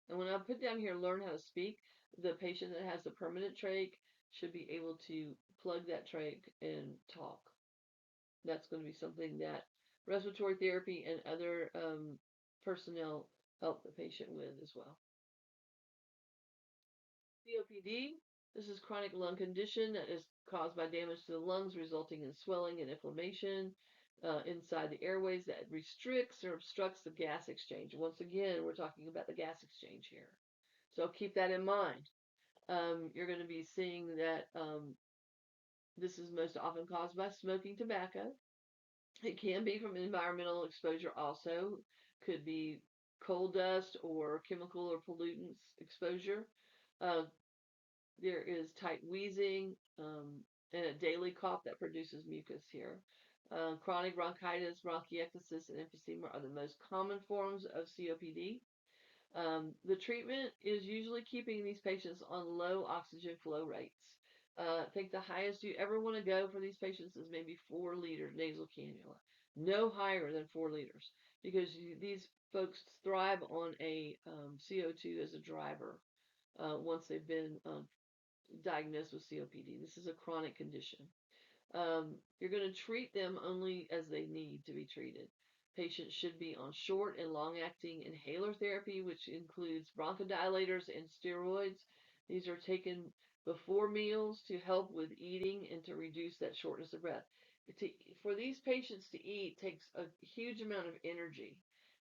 And when I put down here, learn how to speak, the patient that has the permanent trach should be able to plug that trach and talk. That's going to be something that respiratory therapy and other personnel help the patient with as well. COPD, this is chronic lung condition that is caused by damage to the lungs resulting in swelling and inflammation inside the airways that restricts or obstructs the gas exchange. Once again, we're talking about the gas exchange here. So keep that in mind. You're going to be seeing that this is most often caused by smoking tobacco. It can be from environmental exposure also. Could be coal dust or chemical or pollutants exposure. Uh, there is tight wheezing and a daily cough that produces mucus here. Chronic bronchitis, bronchiectasis, and emphysema are the most common forms of COPD. The treatment is usually keeping these patients on low oxygen flow rates. I think the highest you ever want to go for these patients is maybe 4 liter nasal cannula. No higher than 4 liters because these folks thrive on a CO2 as a driver once they've been diagnosed with COPD. This is a chronic condition. You're going to treat them only as they need to be treated. Patients should be on short and long-acting inhaler therapy, which includes bronchodilators and steroids. These are taken before meals to help with eating and to reduce that shortness of breath. For these patients to eat takes a huge amount of energy,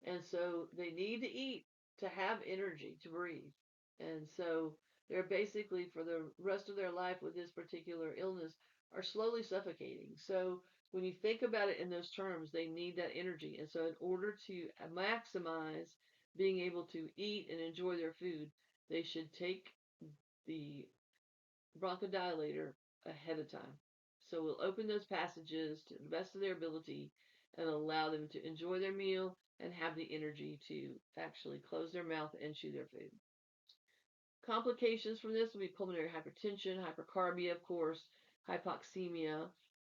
and so they need to eat to have energy to breathe. And so they're basically, for the rest of their life with this particular illness, are slowly suffocating. So when you think about it in those terms, they need that energy. And so in order to maximize being able to eat and enjoy their food, they should take the bronchodilator ahead of time. So we'll open those passages to the best of their ability and allow them to enjoy their meal and have the energy to actually close their mouth and chew their food. Complications from this will be pulmonary hypertension, hypercarbia, of course, hypoxemia,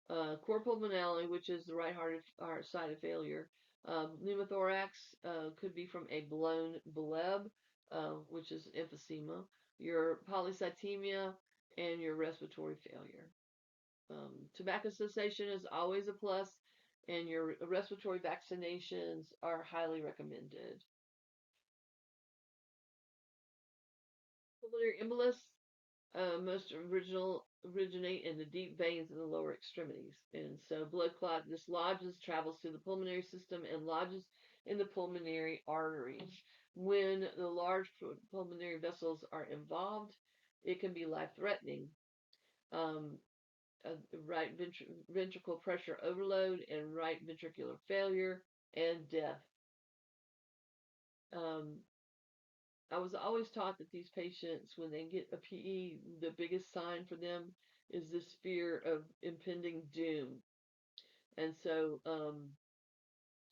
cor pulmonale, which is the right heart side of failure. Pneumothorax could be from a blown bleb, which is emphysema, your polycythemia, and your respiratory failure. Tobacco cessation is always a plus, and your respiratory vaccinations are highly recommended. Pulmonary embolus most originate in the deep veins in the lower extremities. And so blood clot dislodges, travels through the pulmonary system, and lodges in the pulmonary arteries. When the large pulmonary vessels are involved, it can be life-threatening. Um, right ventricle pressure overload and right ventricular failure and death. Um, I was always taught that these patients, when they get a PE, the biggest sign for them is this fear of impending doom. And so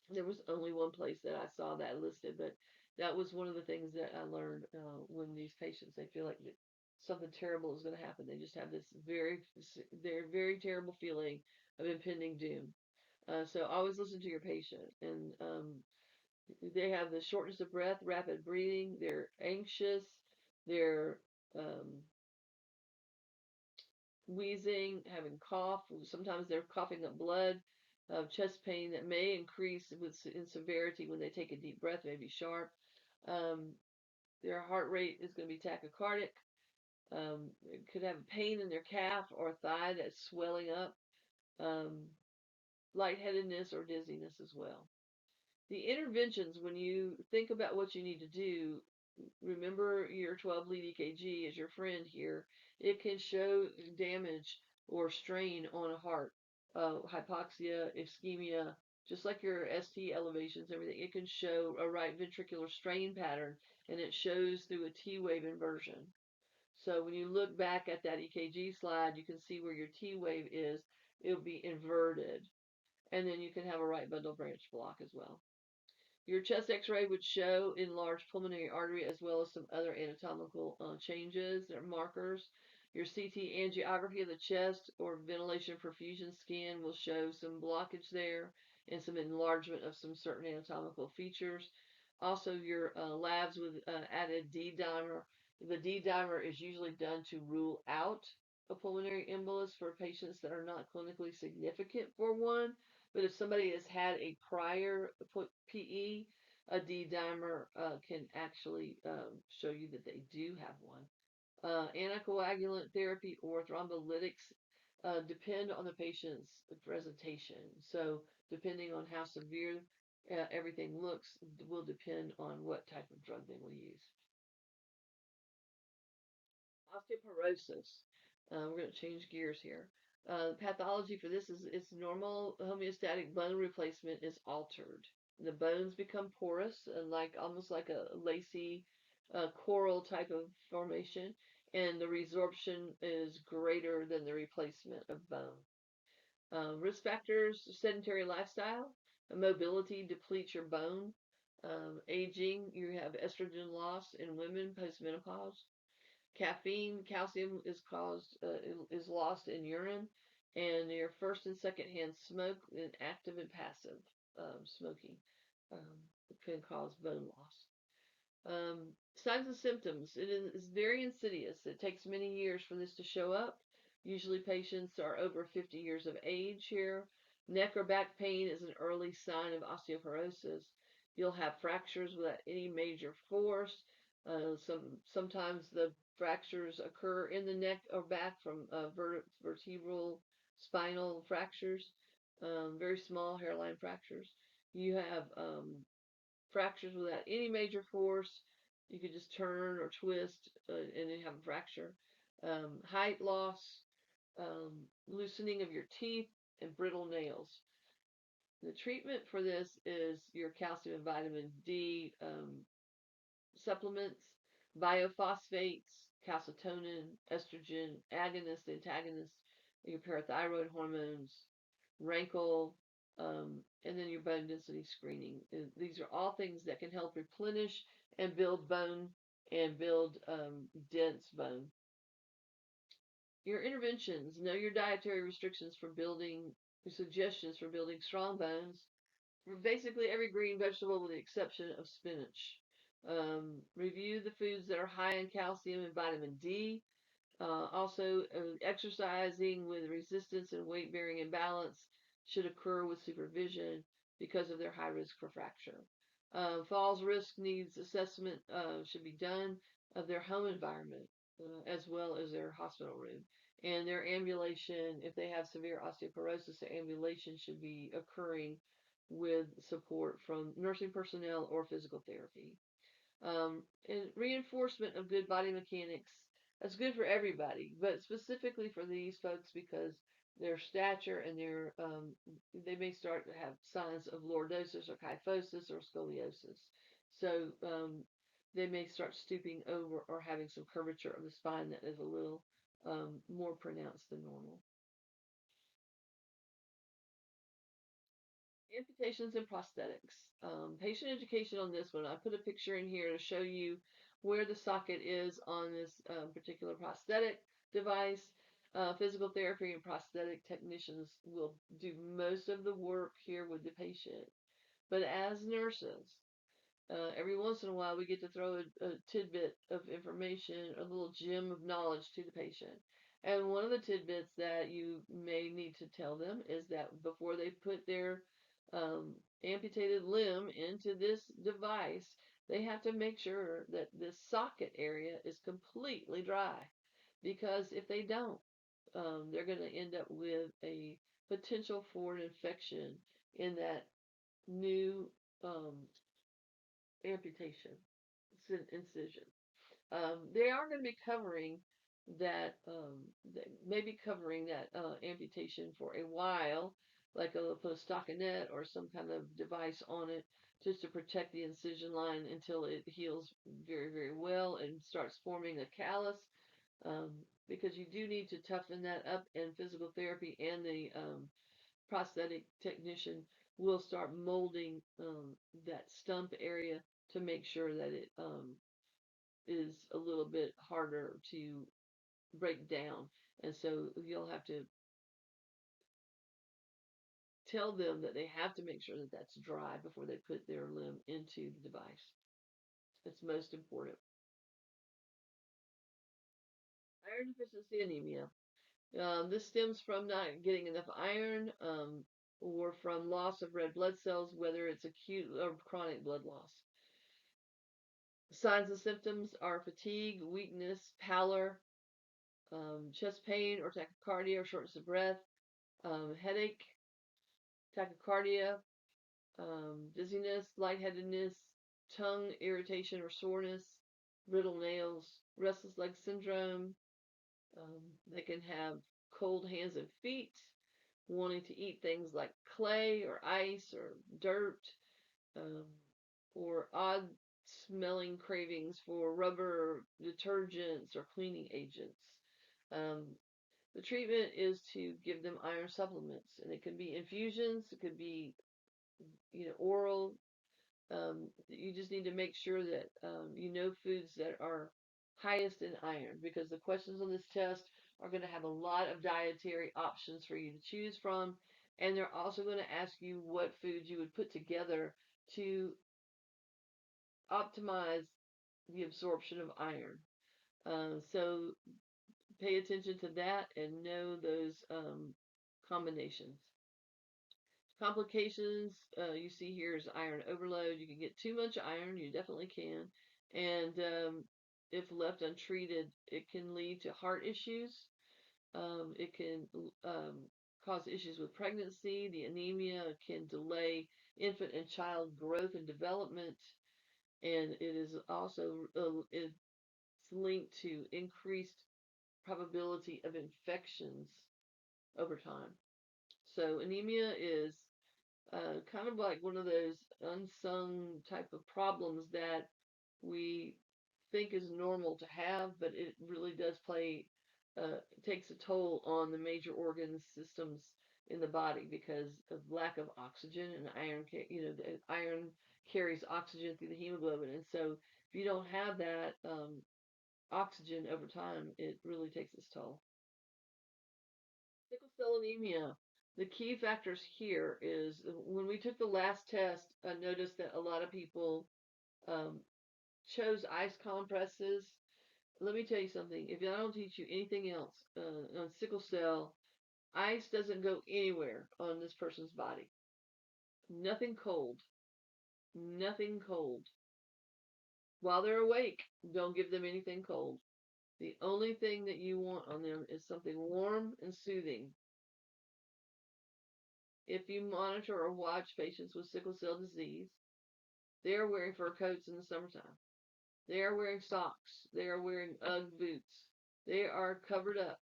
there was only one place that I saw that listed, but that was one of the things that I learned when these patients, they feel like something terrible is going to happen. They just have this very terrible feeling of impending doom. So always listen to your patient. And they have the shortness of breath, rapid breathing, they're anxious, they're um, wheezing, having cough. Sometimes they're coughing up blood, chest pain that may increase in severity when they take a deep breath, may be sharp. Um, their heart rate is going to be tachycardic. It could have pain in their calf or thigh that's swelling up, um, lightheadedness or dizziness as well. The interventions, when you think about what you need to do, remember your 12 lead EKG as your friend here. It can show damage or strain on a heart, hypoxia, ischemia, just like your ST elevations, everything, it can show a right ventricular strain pattern, and it shows through a T wave inversion. So when you look back at that EKG slide, you can see where your T wave is. It'll be inverted, and then you can have a right bundle branch block as well. Your chest x-ray would show enlarged pulmonary artery as well as some other anatomical changes or markers. Your CT angiography of the chest or ventilation perfusion scan will show some blockage there and some enlargement of some certain anatomical features. Also, your labs with added D-dimer. The D-dimer is usually done to rule out a pulmonary embolus for patients that are not clinically significant for one. But if somebody has had a prior PE, a D-dimer can actually show you that they do have one. Anticoagulant therapy or thrombolytics depend on the patient's presentation. So depending on how severe everything looks will depend on what type of drug they will use. Osteoporosis. We're going to change gears here. Pathology for this is its normal homeostatic bone replacement is altered. The bones become porous, like almost like a lacy coral type of formation, and the resorption is greater than the replacement of bone. Risk factors: sedentary lifestyle, mobility depletes your bone. Aging, you have estrogen loss in women postmenopause. Caffeine, calcium is lost in urine, and your first and second hand smoke, and active and passive smoking um, can cause bone loss. Signs and symptoms. It is very insidious. It takes many years for this to show up. Usually patients are over 50 years of age here. Neck or back pain is an early sign of osteoporosis. You'll have fractures without any major force. Sometimes the fractures occur in the neck or back from vertebral spinal fractures, very small hairline fractures. You have fractures without any major force. You could just turn or twist and then have a fracture. Height loss, loosening of your teeth, and brittle nails. The treatment for this is your calcium and vitamin D supplements, biophosphates, calcitonin, estrogen, agonists, antagonists, your parathyroid hormones, rankle, and then your bone density screening. These are all things that can help replenish and build bone and build dense bone. Your interventions: know your dietary restrictions for building, your suggestions for building strong bones, for basically every green vegetable with the exception of spinach. Review the foods that are high in calcium and vitamin D. Also, exercising with resistance and weight bearing imbalance should occur with supervision because of their high risk for fracture. Falls risk needs assessment should be done of their home environment as well as their hospital room. And their ambulation, if they have severe osteoporosis, their ambulation should be occurring with support from nursing personnel or physical therapy. And reinforcement of good body mechanics. That's good for everybody, but specifically for these folks because their stature and they may start to have signs of lordosis or kyphosis or scoliosis. So they may start stooping over or having some curvature of the spine that is a little more pronounced than normal. Amputations and prosthetics. Patient education on this one. I put a picture in here to show you where the socket is on this particular prosthetic device. Physical therapy and prosthetic technicians will do most of the work here with the patient. But as nurses, every once in a while we get to throw a tidbit of information, a little gem of knowledge to the patient. And one of the tidbits that you may need to tell them is that before they put their amputated limb into this device, they have to make sure that this socket area is completely dry. Because if they don't, they're going to end up with a potential for an infection in that new amputation, incision. They are going to be covering that, maybe covering that amputation for a while, like put a stockinette or some kind of device on it just to protect the incision line until it heals very, very well and starts forming a callus. Um, because you do need to toughen that up, and physical therapy and the prosthetic technician will start molding that stump area to make sure that it is a little bit harder to break down. And so you'll have to tell them that they have to make sure that that's dry before they put their limb into the device. It's most important. Iron deficiency anemia. This stems from not getting enough iron or from loss of red blood cells, whether it's acute or chronic blood loss. Signs and symptoms are fatigue, weakness, pallor, chest pain or tachycardia or shortness of breath, headache, tachycardia, dizziness, lightheadedness, tongue irritation or soreness, brittle nails, restless leg syndrome. Um, they can have cold hands and feet, wanting to eat things like clay or ice or dirt, um, or odd smelling cravings for rubber detergents or cleaning agents. Um, the treatment is to give them iron supplements, and it can be infusions, it could be oral. You just need to make sure that you know foods that are highest in iron, because the questions on this test are going to have a lot of dietary options for you to choose from, and they're also going to ask you what foods you would put together to optimize the absorption of iron. So pay attention to that and know those combinations. Complications you see here is iron overload. You can get too much iron, you definitely can. And if left untreated, it can lead to heart issues. It can cause issues with pregnancy. The anemia can delay infant and child growth and development. And it is also it's linked to increased probability of infections over time. So anemia is kind of like one of those unsung type of problems that we think is normal to have, but it really does takes a toll on the major organ systems in the body because of lack of oxygen, and the iron carries oxygen through the hemoglobin, and so if you don't have that oxygen over time, it really takes its toll. Sickle cell anemia. The key factors here is when we took the last test, I noticed that a lot of people um, chose ice compresses. Let me tell you something. If I don't teach you anything else on sickle cell, ice doesn't go anywhere on this person's body. Nothing cold. Nothing cold. While they're awake, don't give them anything cold. The only thing that you want on them is something warm and soothing. If you monitor or watch patients with sickle cell disease, they are wearing fur coats in the summertime. They are wearing socks. They are wearing Ugg boots. They are covered up.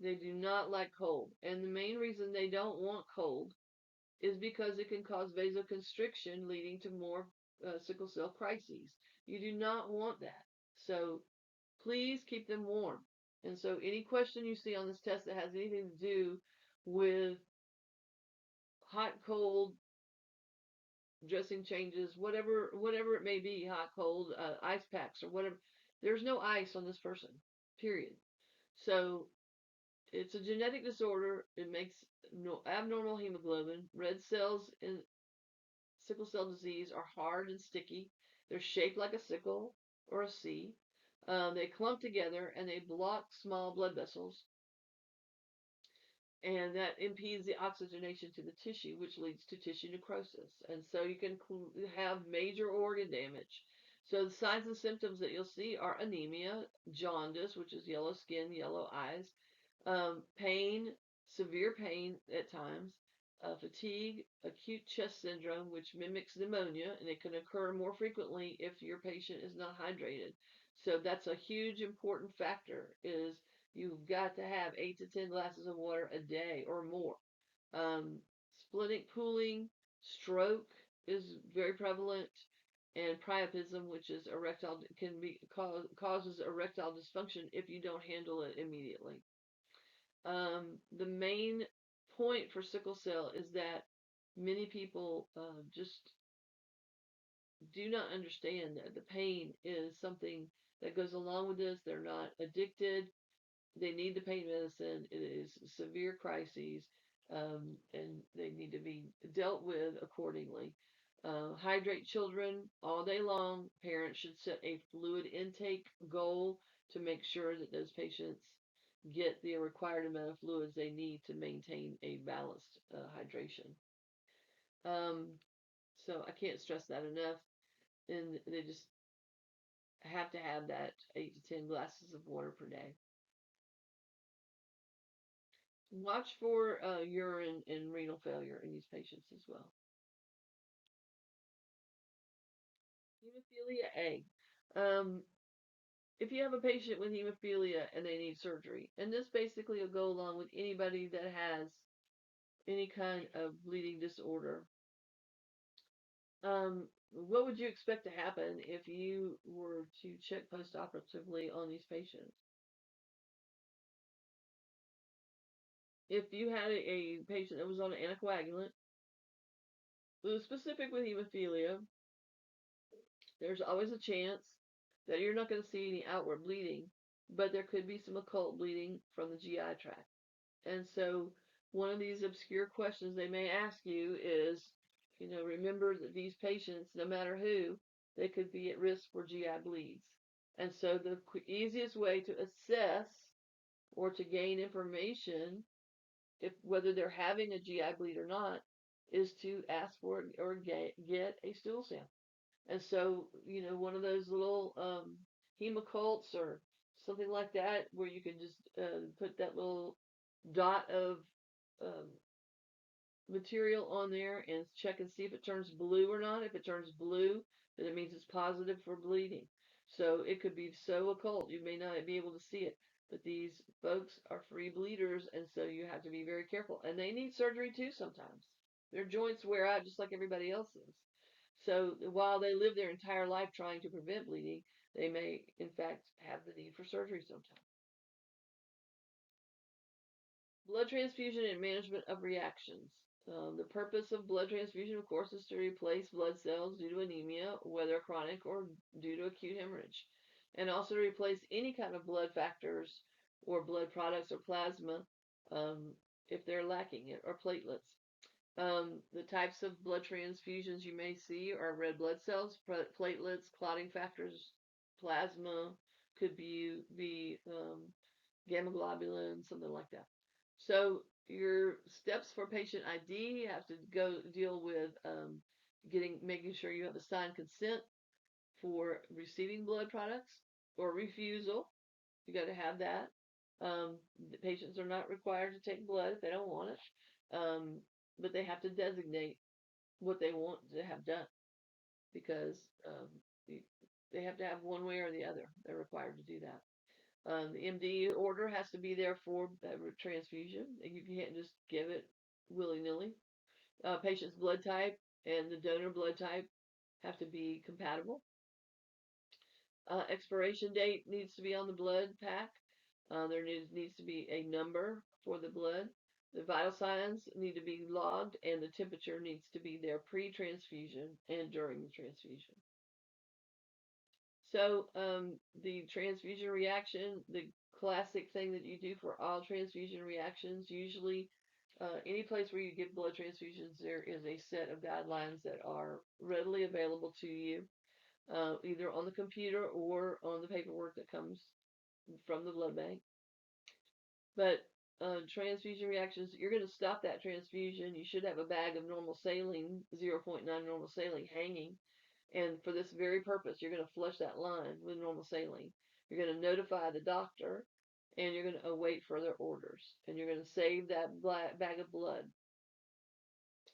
They do not like cold. And the main reason they don't want cold is because it can cause vasoconstriction, leading to more sickle cell crises. You do not want that. So please keep them warm. And so any question you see on this test that has anything to do with hot, cold, dressing changes, whatever it may be, hot, cold, ice packs or whatever. There's no ice on this person, period. So it's a genetic disorder. It makes no abnormal hemoglobin. Red cells in sickle cell disease are hard and sticky. They're shaped like a sickle or a C. They clump together and they block small blood vessels, and that impedes the oxygenation to the tissue, which leads to tissue necrosis. And so you can have major organ damage. So the signs and symptoms that you'll see are anemia, jaundice, which is yellow skin, yellow eyes, pain, severe pain at times, fatigue, acute chest syndrome, which mimics pneumonia, and it can occur more frequently if your patient is not hydrated. So that's a huge important factor is you've got to have 8 to 10 glasses of water a day or more. Um, Splenic pooling, stroke is very prevalent, and priapism, which is erectile, can be causes erectile dysfunction if you don't handle it immediately. The main point for sickle cell is that many people just do not understand that the pain is something that goes along with this. They're not addicted. They need the pain medicine. It is severe crises, and they need to be dealt with accordingly. Hydrate children all day long. Parents should set a fluid intake goal to make sure that those patients get the required amount of fluids they need to maintain a balanced hydration. Um, so I can't stress that enough. And they just have to have that 8 to 10 glasses of water per day. Watch for urine and renal failure in these patients as well. Hemophilia A. Um, if you have a patient with hemophilia and they need surgery, and this basically will go along with anybody that has any kind of bleeding disorder, what would you expect to happen if you were to check postoperatively on these patients? If you had a patient that was on an anticoagulant, who was specific with hemophilia, there's always a chance that you're not going to see any outward bleeding, but there could be some occult bleeding from the GI tract. And so, one of these obscure questions they may ask you is, remember that these patients, no matter who, they could be at risk for GI bleeds. And so, the easiest way to assess or to gain information if whether they're having a GI bleed or not is to ask for or get a stool sample. And so, one of those little hemocults or something like that, where you can just put that little dot of um, material on there and check and see if it turns blue or not. If it turns blue, then it means it's positive for bleeding. So it could be so occult you may not be able to see it. But these folks are free bleeders, and so you have to be very careful. And they need surgery too sometimes. Their joints wear out just like everybody else's. So while they live their entire life trying to prevent bleeding, they may, in fact, have the need for surgery sometimes. Blood transfusion and management of reactions. The purpose of blood transfusion, of course, is to replace blood cells due to anemia, whether chronic or due to acute hemorrhage, and also to replace any kind of blood factors or blood products or plasma um, if they're lacking it, or platelets. The types of blood transfusions you may see are red blood cells, platelets, clotting factors, plasma, could be gamma globulin, something like that. So your steps for patient ID, you have to go deal with making sure you have a signed consent for receiving blood products or refusal. You got to have that. The patients are not required to take blood if they don't want it, but they have to designate what they want to have done because they have to have one way or the other. They're required to do that. The MD order has to be there for transfusion. You can't just give it willy-nilly. Patient's blood type and the donor blood type have to be compatible. Expiration date needs to be on the blood pack. There needs to be a number for the blood. The vital signs need to be logged, and the temperature needs to be there pre-transfusion and during the transfusion. So the transfusion reaction, the classic thing that you do for all transfusion reactions, usually any place where you give blood transfusions, there is a set of guidelines that are readily available to you, either on the computer or on the paperwork that comes from the blood bank. But transfusion reactions, you're going to stop that transfusion. You should have a bag of normal saline, zero point 0.9 normal saline hanging. And for this very purpose, you're going to flush that line with normal saline. You're going to notify the doctor, and you're going to await further orders. And you're going to save that bag of blood,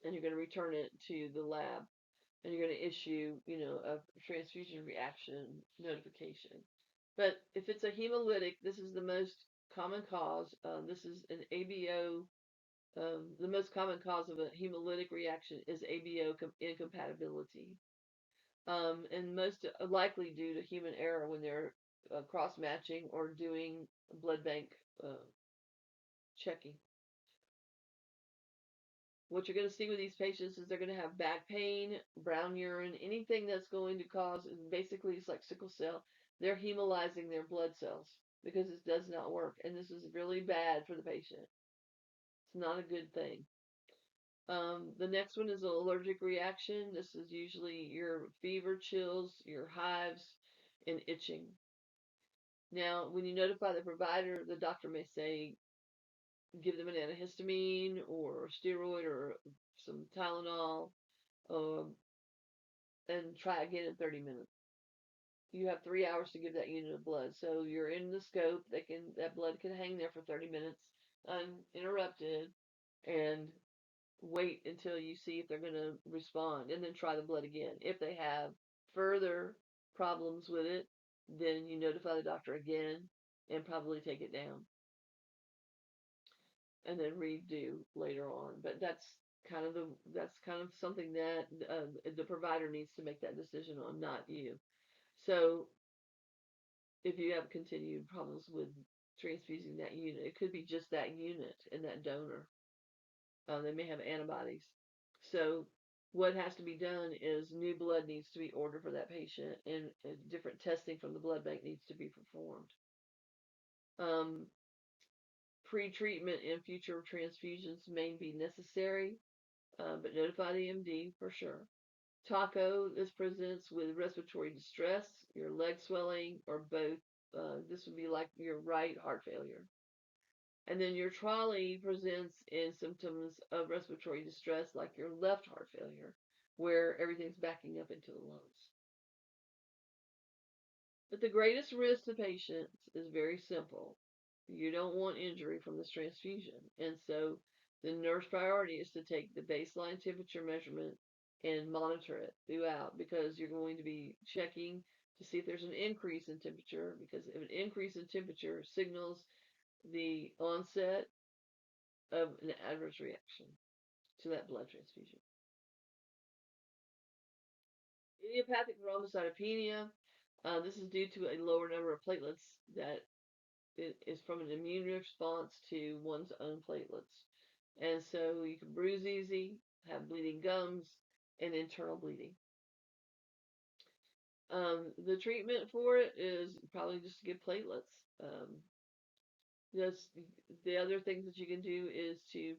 and you're going to return it to the lab. And you're going to issue, a transfusion reaction notification. But if it's a hemolytic, this is the most common cause. This is an ABO The most common cause of a hemolytic reaction is ABO incompatibility, and most likely due to human error when they're cross matching or doing blood bank uh, checking. What you're going to see with these patients is they're going to have back pain, brown urine, anything that's going to cause, basically it's like sickle cell. They're hemolyzing their blood cells because it does not work. And this is really bad for the patient. It's not a good thing. The next one is an allergic reaction. This is usually your fever, chills, your hives, and itching. Now, when you notify the provider, the doctor may say give them an antihistamine or a steroid or some Tylenol, um, and try again in 30 minutes. You have 3 hours to give that unit of blood. So you're in the scope. That blood can hang there for 30 minutes uninterrupted, and wait until you see if they're going to respond, and then try the blood again. If they have further problems with it, then you notify the doctor again and probably take it down and then redo later on. But that's kind of something that the provider needs to make that decision on, not you. So if you have continued problems with transfusing that unit, it could be just that unit and that donor. They may have antibodies. So what has to be done is new blood needs to be ordered for that patient, and different testing from the blood bank needs to be performed. Um, Pre-treatment and future transfusions may be necessary, but notify the MD for sure. Taco, this presents with respiratory distress, your leg swelling, or both. This would be like your right heart failure. And then your trolley presents in symptoms of respiratory distress, like your left heart failure, where everything's backing up into the lungs. But the greatest risk to patients is very simple. You don't want injury from this transfusion. And so the nurse priority is to take the baseline temperature measurement and monitor it throughout, because you're going to be checking to see if there's an increase in temperature, because if an increase in temperature signals the onset of an adverse reaction to that blood transfusion. Idiopathic thrombocytopenia. This is due to a lower number of platelets that is from an immune response to one's own platelets. And so you can bruise easy, have bleeding gums, and internal bleeding. The treatment for it is probably just to give platelets. Just the other things that you can do is to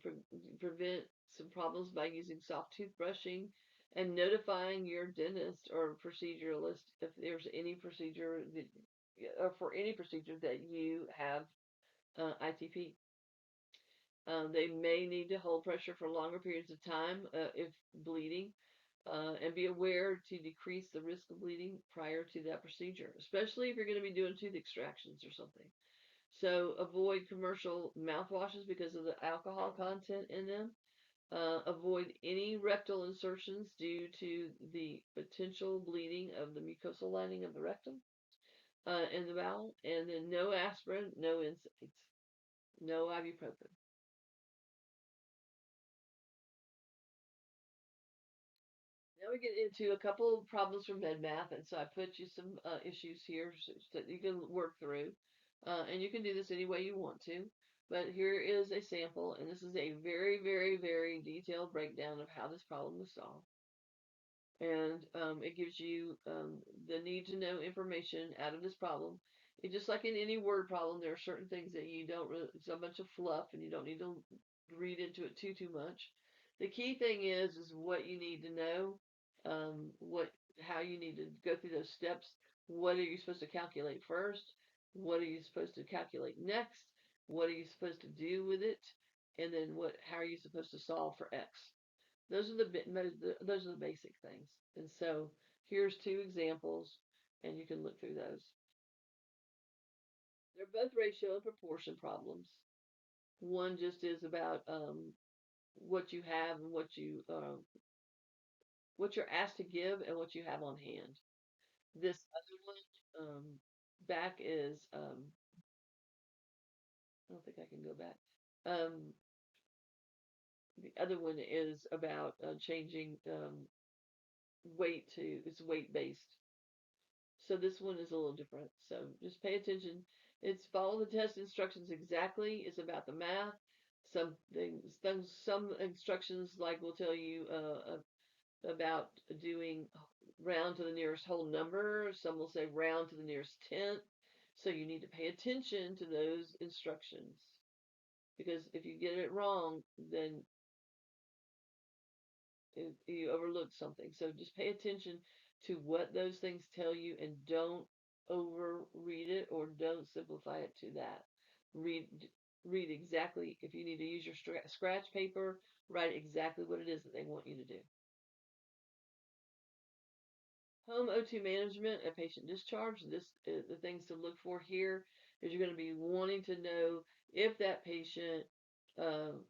prevent some problems by using soft toothbrushing and notifying your dentist or proceduralist if there's any procedure that, or for any procedure that you have ITP. They may need to hold pressure for longer periods of time if bleeding, and be aware to decrease the risk of bleeding prior to that procedure, especially if you're going to be doing tooth extractions or something. So avoid commercial mouthwashes because of the alcohol content in them. Avoid any rectal insertions due to the potential bleeding of the mucosal lining of the rectum and the bowel. And then no aspirin, no NSAIDs, no ibuprofen. Now we get into a couple of problems from MedMath, and so I put you some issues here that you can work through, and you can do this any way you want to. But here is a sample, and this is a very, very, very detailed breakdown of how this problem was solved. And it gives you the need to know information out of this problem. It's just like in any word problem, there are certain things that you don't really, it's a bunch of fluff, and you don't need to read into it too much. The key thing is what you need to know, what how you need to go through those steps. What are you supposed to calculate first? What are you supposed to calculate next? What are you supposed to do with it? And then how are you supposed to solve for X? Those are the basic things. And so here's two examples, and you can look through those. They're both ratio and proportion problems. One just is about what you have and what you're asked to give and what you have on hand. This other one, back is I don't think I can go back. Um, The other one is about changing weight to, it's weight based. So this one is a little different. So just pay attention. It's follow the test instructions exactly. It's about the math. Some instructions like will tell you about doing round to the nearest whole number. Some will say round to the nearest tenth. So you need to pay attention to those instructions because if you get it wrong, then you overlooked something. So just pay attention to what those things tell you and don't overread it or don't simplify it to that. Read read exactly if you need to use your scratch paper, write exactly what it is that they want you to do. Home O2 management at patient discharge. This the things to look for here is you're going to be wanting to know if that patient um,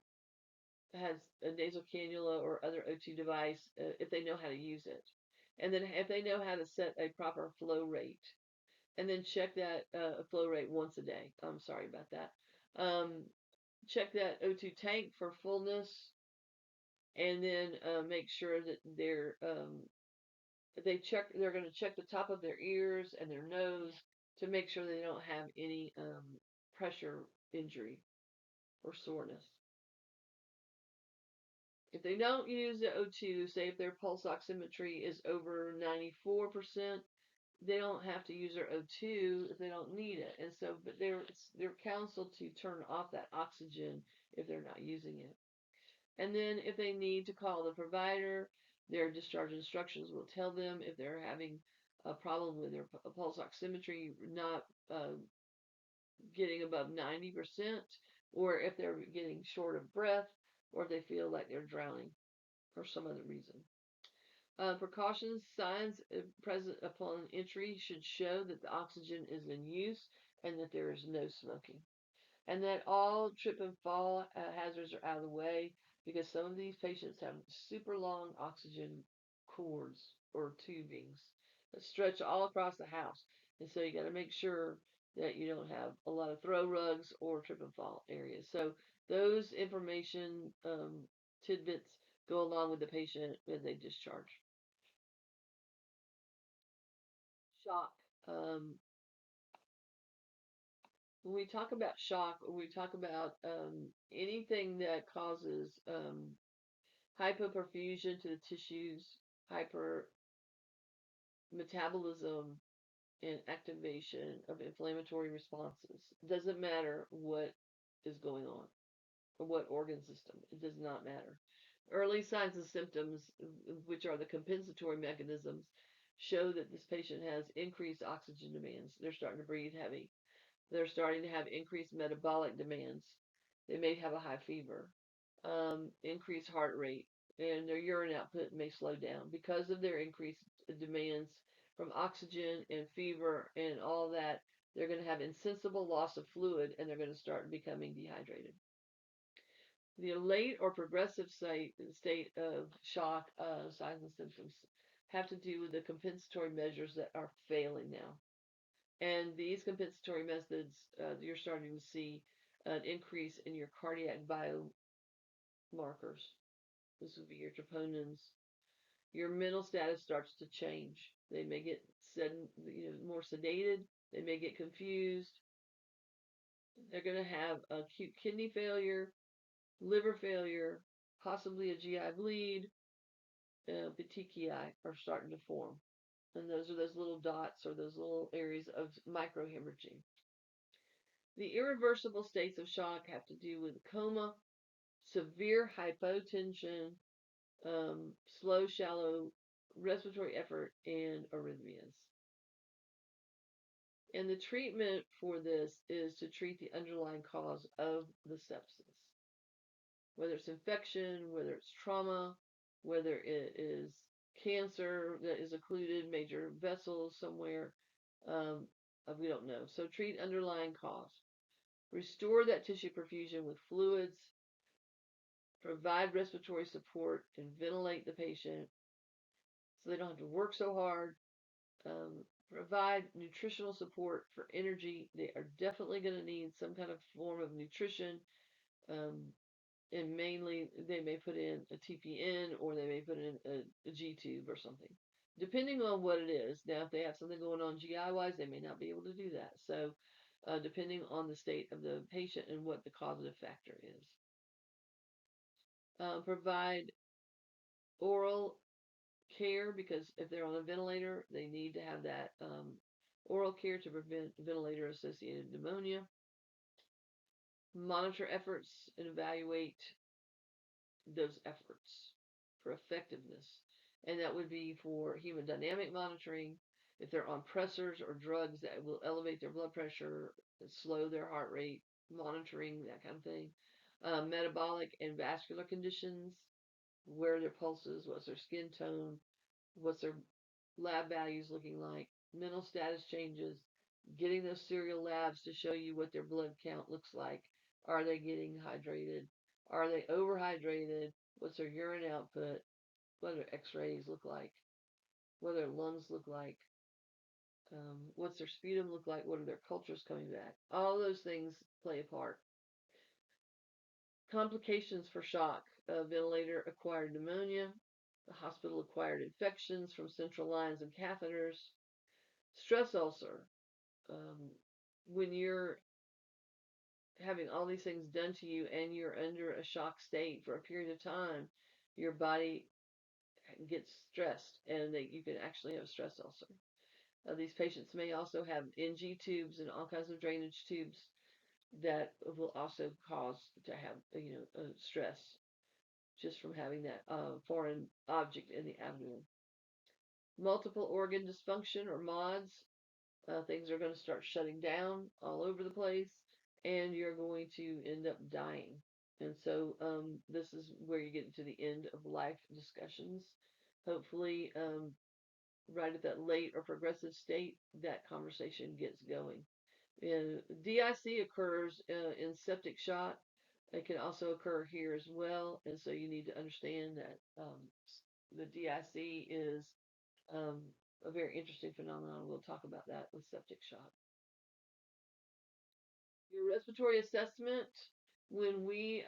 has a nasal cannula or other O2 device, if they know how to use it. And then if they know how to set a proper flow rate. And then check that flow rate once a day. I'm sorry about that. Um, check that O2 tank for fullness and then make sure that they're going to check the top of their ears and their nose to make sure they don't have any pressure injury or soreness. If they don't use the O2, say if their pulse oximetry is over 94%, they don't have to use their O2 if they don't need it. And so, but they're counseled to turn off that oxygen if they're not using it. And then if they need to call the provider, their discharge instructions will tell them if they're having a problem with their pulse oximetry not getting above 90%, or if they're getting short of breath, or if they feel like they're drowning for some other reason. Precautions, signs present upon entry should show that the oxygen is in use and that there is no smoking. And that all trip and fall hazards are out of the way because some of these patients have super long oxygen cords or tubings that stretch all across the house. And so you got to make sure that you don't have a lot of throw rugs or trip and fall areas. So those information tidbits go along with the patient when they discharge. Shock. Um, when we talk about shock, we talk about anything that causes hypoperfusion to the tissues, hypermetabolism, and activation of inflammatory responses. It doesn't matter what is going on or what organ system. It does not matter. Early signs and symptoms, which are the compensatory mechanisms, show that this patient has increased oxygen demands. They're starting to breathe heavy. They're starting to have increased metabolic demands. They may have a high fever, increased heart rate, and their urine output may slow down because of their increased demands from oxygen and fever and all that. They're going to have insensible loss of fluid and they're going to start becoming dehydrated. The late or progressive state of shock signs and symptoms have to do with the compensatory measures that are failing now. And these compensatory methods, you're starting to see an increase in your cardiac biomarkers. This would be your troponins. Your mental status starts to change. They may get more sedated. They may get confused. They're going to have acute kidney failure, liver failure, possibly a GI bleed. Petechiae are starting to form. And those are those little dots or those little areas of microhemorrhaging. The irreversible states of shock have to do with coma, severe hypotension, slow, shallow respiratory effort, and arrhythmias. And the treatment for this is to treat the underlying cause of the sepsis, whether it's infection, whether it's trauma, whether it is cancer that is occluded, major vessels somewhere. Um, we don't know. So treat underlying cause. Restore that tissue perfusion with fluids, provide respiratory support, and ventilate the patient so they don't have to work so hard. Provide nutritional support for energy. They are definitely going to need some kind of form of nutrition. Um, and mainly they may put in a TPN or they may put in a G tube or something, depending on what it is. Now, if they have something going on GI wise, they may not be able to do that. So, depending on the state of the patient and what the causative factor is, provide oral care because if they're on a ventilator, they need to have that oral care to prevent ventilator associated pneumonia. Monitor efforts and evaluate those efforts for effectiveness. And that would be for hemodynamic monitoring, if they're on pressors or drugs that will elevate their blood pressure, slow their heart rate, monitoring, that kind of thing. Metabolic and vascular conditions, where their pulses, what's their skin tone, what's their lab values looking like, mental status changes, getting those serial labs to show you what their blood count looks like. Are they getting hydrated? Are they overhydrated? What's their urine output? What do their x-rays look like? What do their lungs look like? What's their sputum look like? What are their cultures coming back? All those things play a part. Complications for shock, ventilator acquired pneumonia, the hospital acquired infections from central lines and catheters, stress ulcer. Um, when you're having all these things done to you and you're under a shock state for a period of time, your body gets stressed and you can actually have a stress ulcer. These patients may also have NG tubes and all kinds of drainage tubes that will also cause to have, stress just from having that foreign object in the abdomen. Multiple organ dysfunction or MODS, things are going to start shutting down all over the place, and you're going to end up dying. And so this is where you get into the end of life discussions. Hopefully, right at that late or progressive state, that conversation gets going. And DIC occurs in septic shock. It can also occur here as well, and so you need to understand that the DIC is um, a very interesting phenomenon. We'll talk about that with septic shock. Your respiratory assessment, when we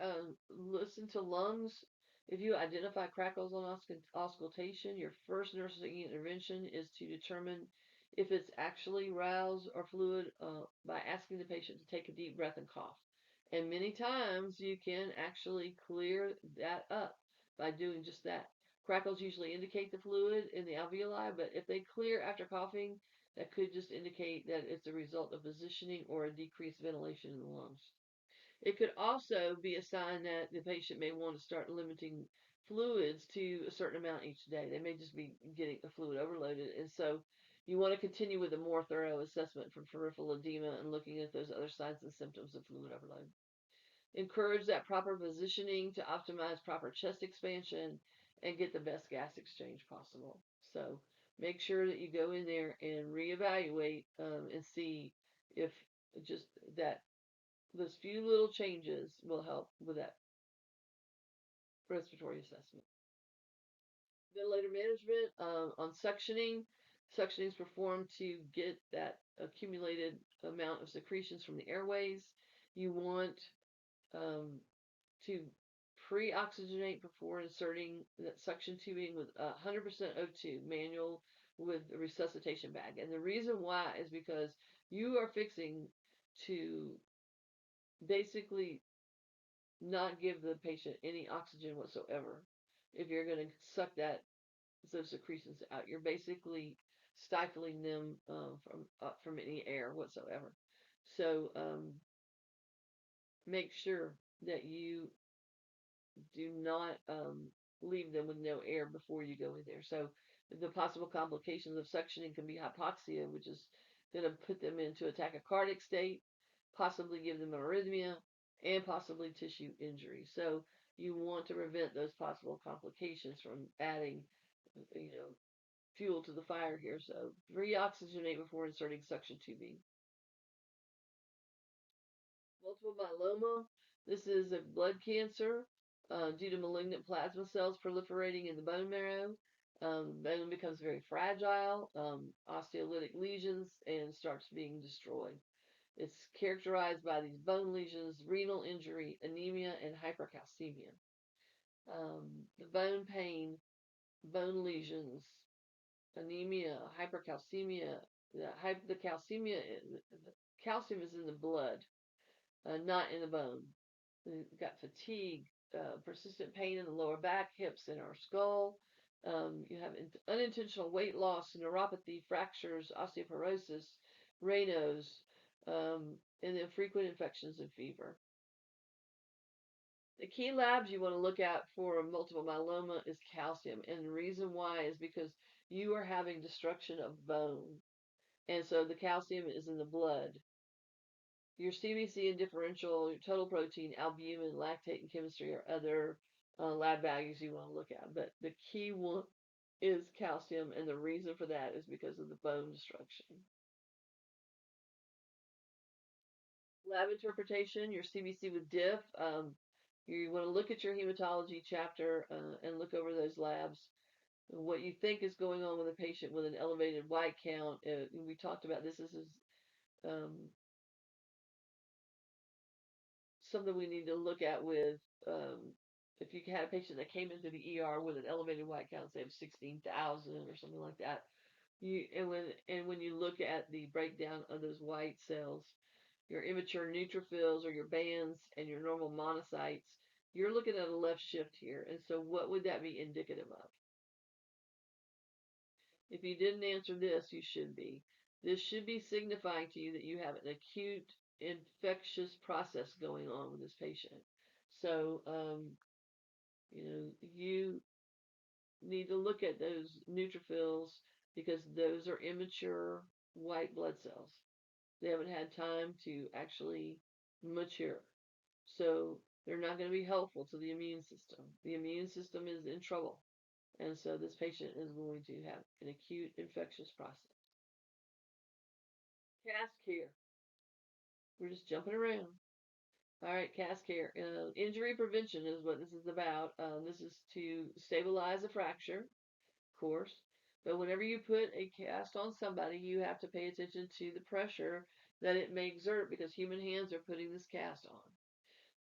listen to lungs, if you identify crackles on auscultation, your first nursing intervention is to determine if it's actually rouse or fluid by asking the patient to take a deep breath and cough. And many times you can actually clear that up by doing just that. Crackles usually indicate the fluid in the alveoli, but if they clear after coughing, that could just indicate that it's a result of positioning or a decreased ventilation in the lungs. It could also be a sign that the patient may want to start limiting fluids to a certain amount each day. They may just be getting a fluid overloaded. And so you want to continue with a more thorough assessment for peripheral edema and looking at those other signs and symptoms of fluid overload. Encourage that proper positioning to optimize proper chest expansion and get the best gas exchange possible. So make sure that you go in there and reevaluate and see if just that those few little changes will help with that respiratory assessment. Ventilator management on suctioning. Suctioning is performed to get that accumulated amount of secretions from the airways. You want um, to pre-oxygenate before inserting that suction tubing with 100% O2 manual with a resuscitation bag. And the reason why is because you are fixing to basically not give the patient any oxygen whatsoever. If you're going to suck those secretions out, you're basically stifling them from any air whatsoever. So make sure that you do not leave them with no air before you go in there. So the possible complications of suctioning can be hypoxia, which is going to put them into a tachycardic state, possibly give them arrhythmia, and possibly tissue injury. So you want to prevent those possible complications from adding, fuel to the fire here. So re-oxygenate before inserting suction tubing. Multiple myeloma. This is a blood cancer due to malignant plasma cells proliferating in the bone marrow. Bone becomes very fragile, osteolytic lesions, and starts being destroyed. It's characterized by these bone lesions, renal injury, anemia, and hypercalcemia. The bone pain, bone lesions, anemia, hypercalcemia. The calcemia, the calcium is in the blood, not in the bone. We've got fatigue, persistent pain in the lower back, hips, and our skull. You have unintentional weight loss, neuropathy, fractures, osteoporosis, Raynaud's, and then frequent infections and fever. The key labs you want to look at for multiple myeloma is calcium, and the reason why is because you are having destruction of bone, and so the calcium is in the blood. Your CBC and differential, your total protein, albumin, lactate, and chemistry are other lab values you want to look at. But the key one is calcium, and the reason for that is because of the bone destruction. Lab interpretation, your CBC with diff. You want to look at your hematology chapter and look over those labs. What you think is going on with a patient with an elevated white count. We talked about this. This is um, something we need to look at with if you had a patient that came into the ER with an elevated white count, say of 16,000 or something like that. When you look at the breakdown of those white cells, your immature neutrophils or your bands and your normal monocytes, you're looking at a left shift here. And so what would that be indicative of? If you didn't answer this, you should be. This should be signifying to you that you have an acute infectious process going on with this patient. So, you need to look at those neutrophils because those are immature white blood cells. They haven't had time to actually mature. So they're not going to be helpful to the immune system. The immune system is in trouble. And so this patient is going to have an acute infectious process. CAS care. We're just jumping around. All right, CAS care. Injury prevention is what this is about. This is to stabilize a fracture, of course. But whenever you put a cast on somebody, you have to pay attention to the pressure that it may exert because human hands are putting this cast on.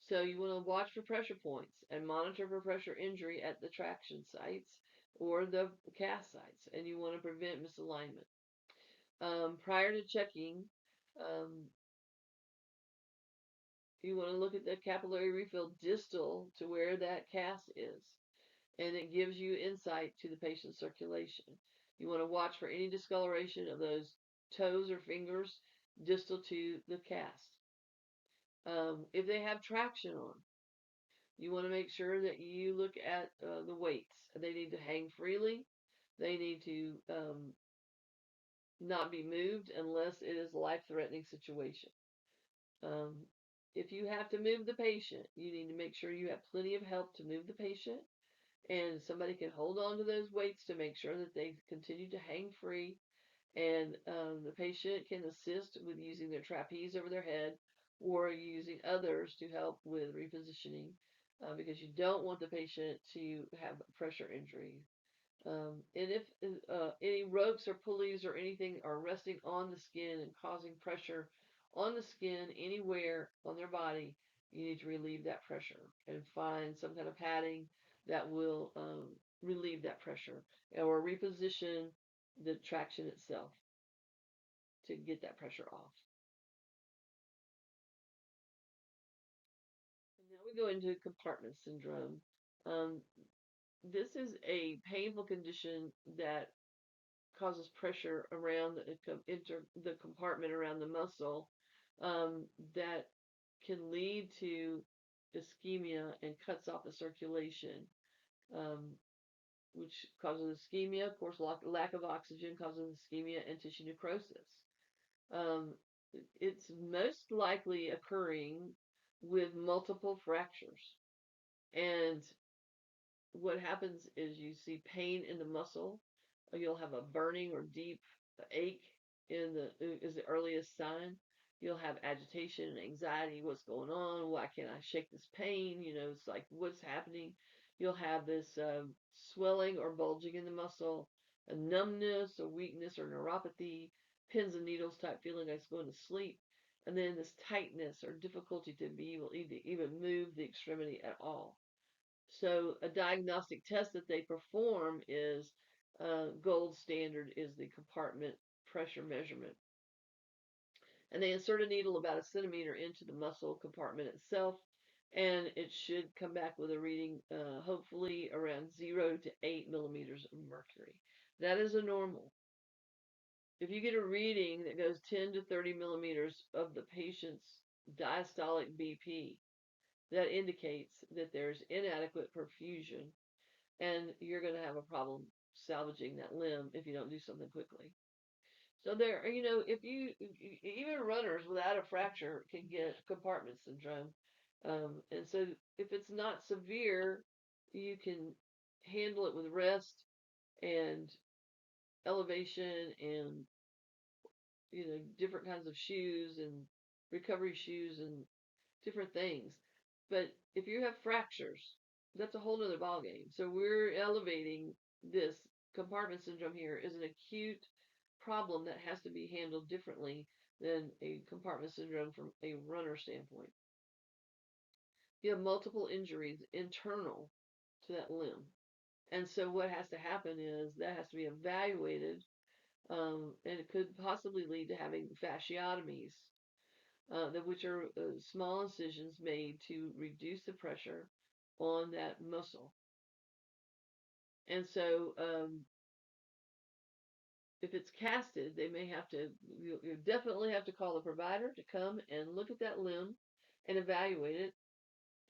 So you want to watch for pressure points and monitor for pressure injury at the traction sites or the cast sites, and you want to prevent misalignment. Prior to checking, um, you want to look at the capillary refill distal to where that cast is, and it gives you insight to the patient's circulation. You want to watch for any discoloration of those toes or fingers distal to the cast. If they have traction on, you want to make sure that you look at the weights. They need to hang freely. They need to not be moved unless it is a life-threatening situation. Um, if you have to move the patient, you need to make sure you have plenty of help to move the patient, and somebody can hold on to those weights to make sure that they continue to hang free, and the patient can assist with using their trapeze over their head or using others to help with repositioning because you don't want the patient to have pressure injury. And if any ropes or pulleys or anything are resting on the skin and causing pressure on the skin anywhere on their body, you need to relieve that pressure and find some kind of padding that will relieve that pressure or reposition the traction itself to get that pressure off. And now we go into compartment syndrome. Um, this is a painful condition that causes pressure around the compartment around the muscle that can lead to ischemia and cuts off the circulation, um, which causes ischemia. Of course, lack of oxygen causes ischemia and tissue necrosis. Um, it's most likely occurring with multiple fractures. And what happens is you see pain in the muscle, or you'll have a burning or deep ache in the is the earliest sign. You'll have agitation and anxiety. What's going on? Why can't I shake this pain? It's like what's happening. You'll have this swelling or bulging in the muscle, a numbness, a weakness or neuropathy, pins and needles type feeling like it's going to sleep, and then this tightness or difficulty to be able to even move the extremity at all. So a diagnostic test that they perform is gold standard is the compartment pressure measurement. And they insert a needle about a centimeter into the muscle compartment itself, and it should come back with a reading, hopefully around 0 to 8 millimeters of mercury. That is a normal. If you get a reading that goes 10 to 30 millimeters of the patient's diastolic BP, that indicates that there's inadequate perfusion, and you're going to have a problem salvaging that limb if you don't do something quickly. So there, if you even runners without a fracture can get compartment syndrome, and so if it's not severe, you can handle it with rest and elevation and different kinds of shoes and recovery shoes and different things. But if you have fractures, that's a whole other ballgame. So we're elevating this compartment syndrome here is an acute problem that has to be handled differently than a compartment syndrome from a runner standpoint. You have multiple injuries internal to that limb. And so what has to happen is that has to be evaluated, and it could possibly lead to having fasciotomies, which are small incisions made to reduce the pressure on that muscle. And so, if it's casted, they may have to, you definitely have to call the provider to come and look at that limb and evaluate it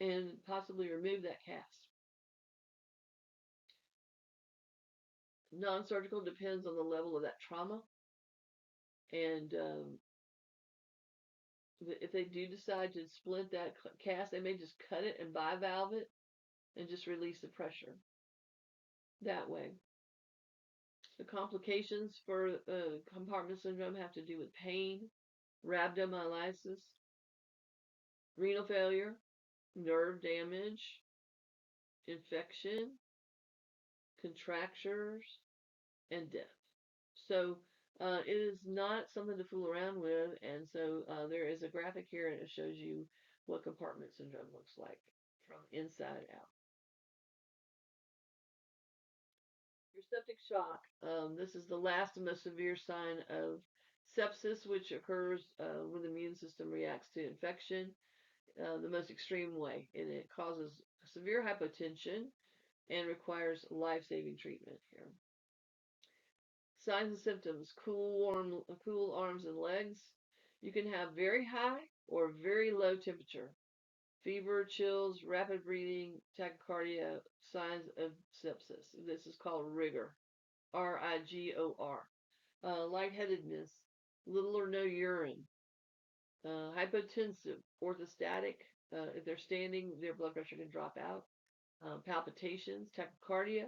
and possibly remove that cast. Non-surgical depends on the level of that trauma. And if they do decide to splint that cast, they may just cut it and bivalve it and just release the pressure that way. The complications for compartment syndrome have to do with pain, rhabdomyolysis, renal failure, nerve damage, infection, contractures, and death. So it is not something to fool around with, and so there is a graphic here and it shows you what compartment syndrome looks like from inside out. Your septic shock. This is the last and most severe sign of sepsis, which occurs when the immune system reacts to infection the most extreme way, and it causes severe hypotension and requires life-saving treatment here. Signs and symptoms: cool arms and legs. You can have very high or very low temperature, fever, chills, rapid breathing, tachycardia, signs of sepsis. This is called rigor, RIGOR. Lightheadedness, little or no urine, hypotensive, orthostatic. If they're standing, their blood pressure can drop out. Palpitations, tachycardia,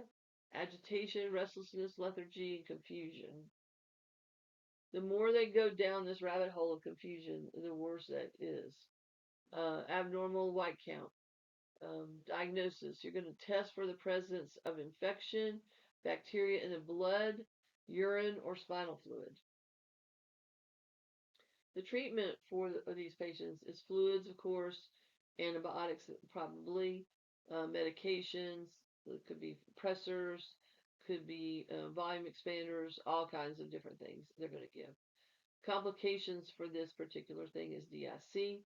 agitation, restlessness, lethargy, and confusion. The more they go down this rabbit hole of confusion, the worse that is. Abnormal white count. Diagnosis: you're going to test for the presence of infection, bacteria in the blood, urine, or spinal fluid. The treatment for these patients is fluids, of course, antibiotics, probably, medications. It could be pressors, could be volume expanders, all kinds of different things they're going to give. Complications for this particular thing is DIC.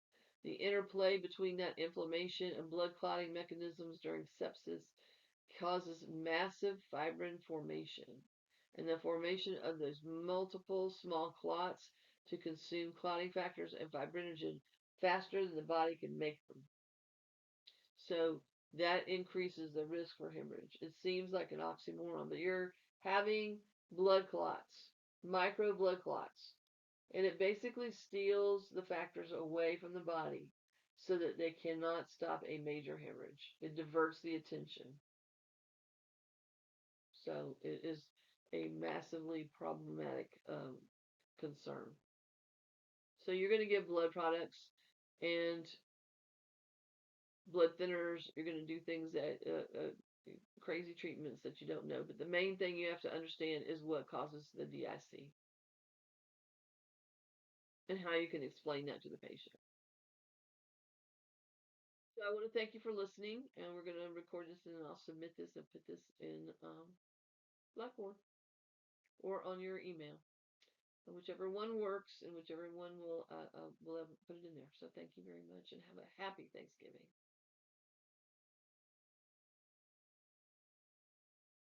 The interplay between that inflammation and blood clotting mechanisms during sepsis causes massive fibrin formation. And the formation of those multiple small clots to consume clotting factors and fibrinogen faster than the body can make them. So that increases the risk for hemorrhage. It seems like an oxymoron, but you're having blood clots, micro blood clots, and it basically steals the factors away from the body so that they cannot stop a major hemorrhage. It diverts the attention. So it is a massively problematic concern. So you're going to give blood products and blood thinners. You're going to do things that crazy treatments that you don't know. But the main thing you have to understand is what causes the DIC. and how you can explain that to the patient. So I want to thank you for listening, and we're going to record this, and I'll submit this and put this in Blackboard or on your email. And whichever one works, and whichever one will put it in there. So thank you very much, and have a happy Thanksgiving.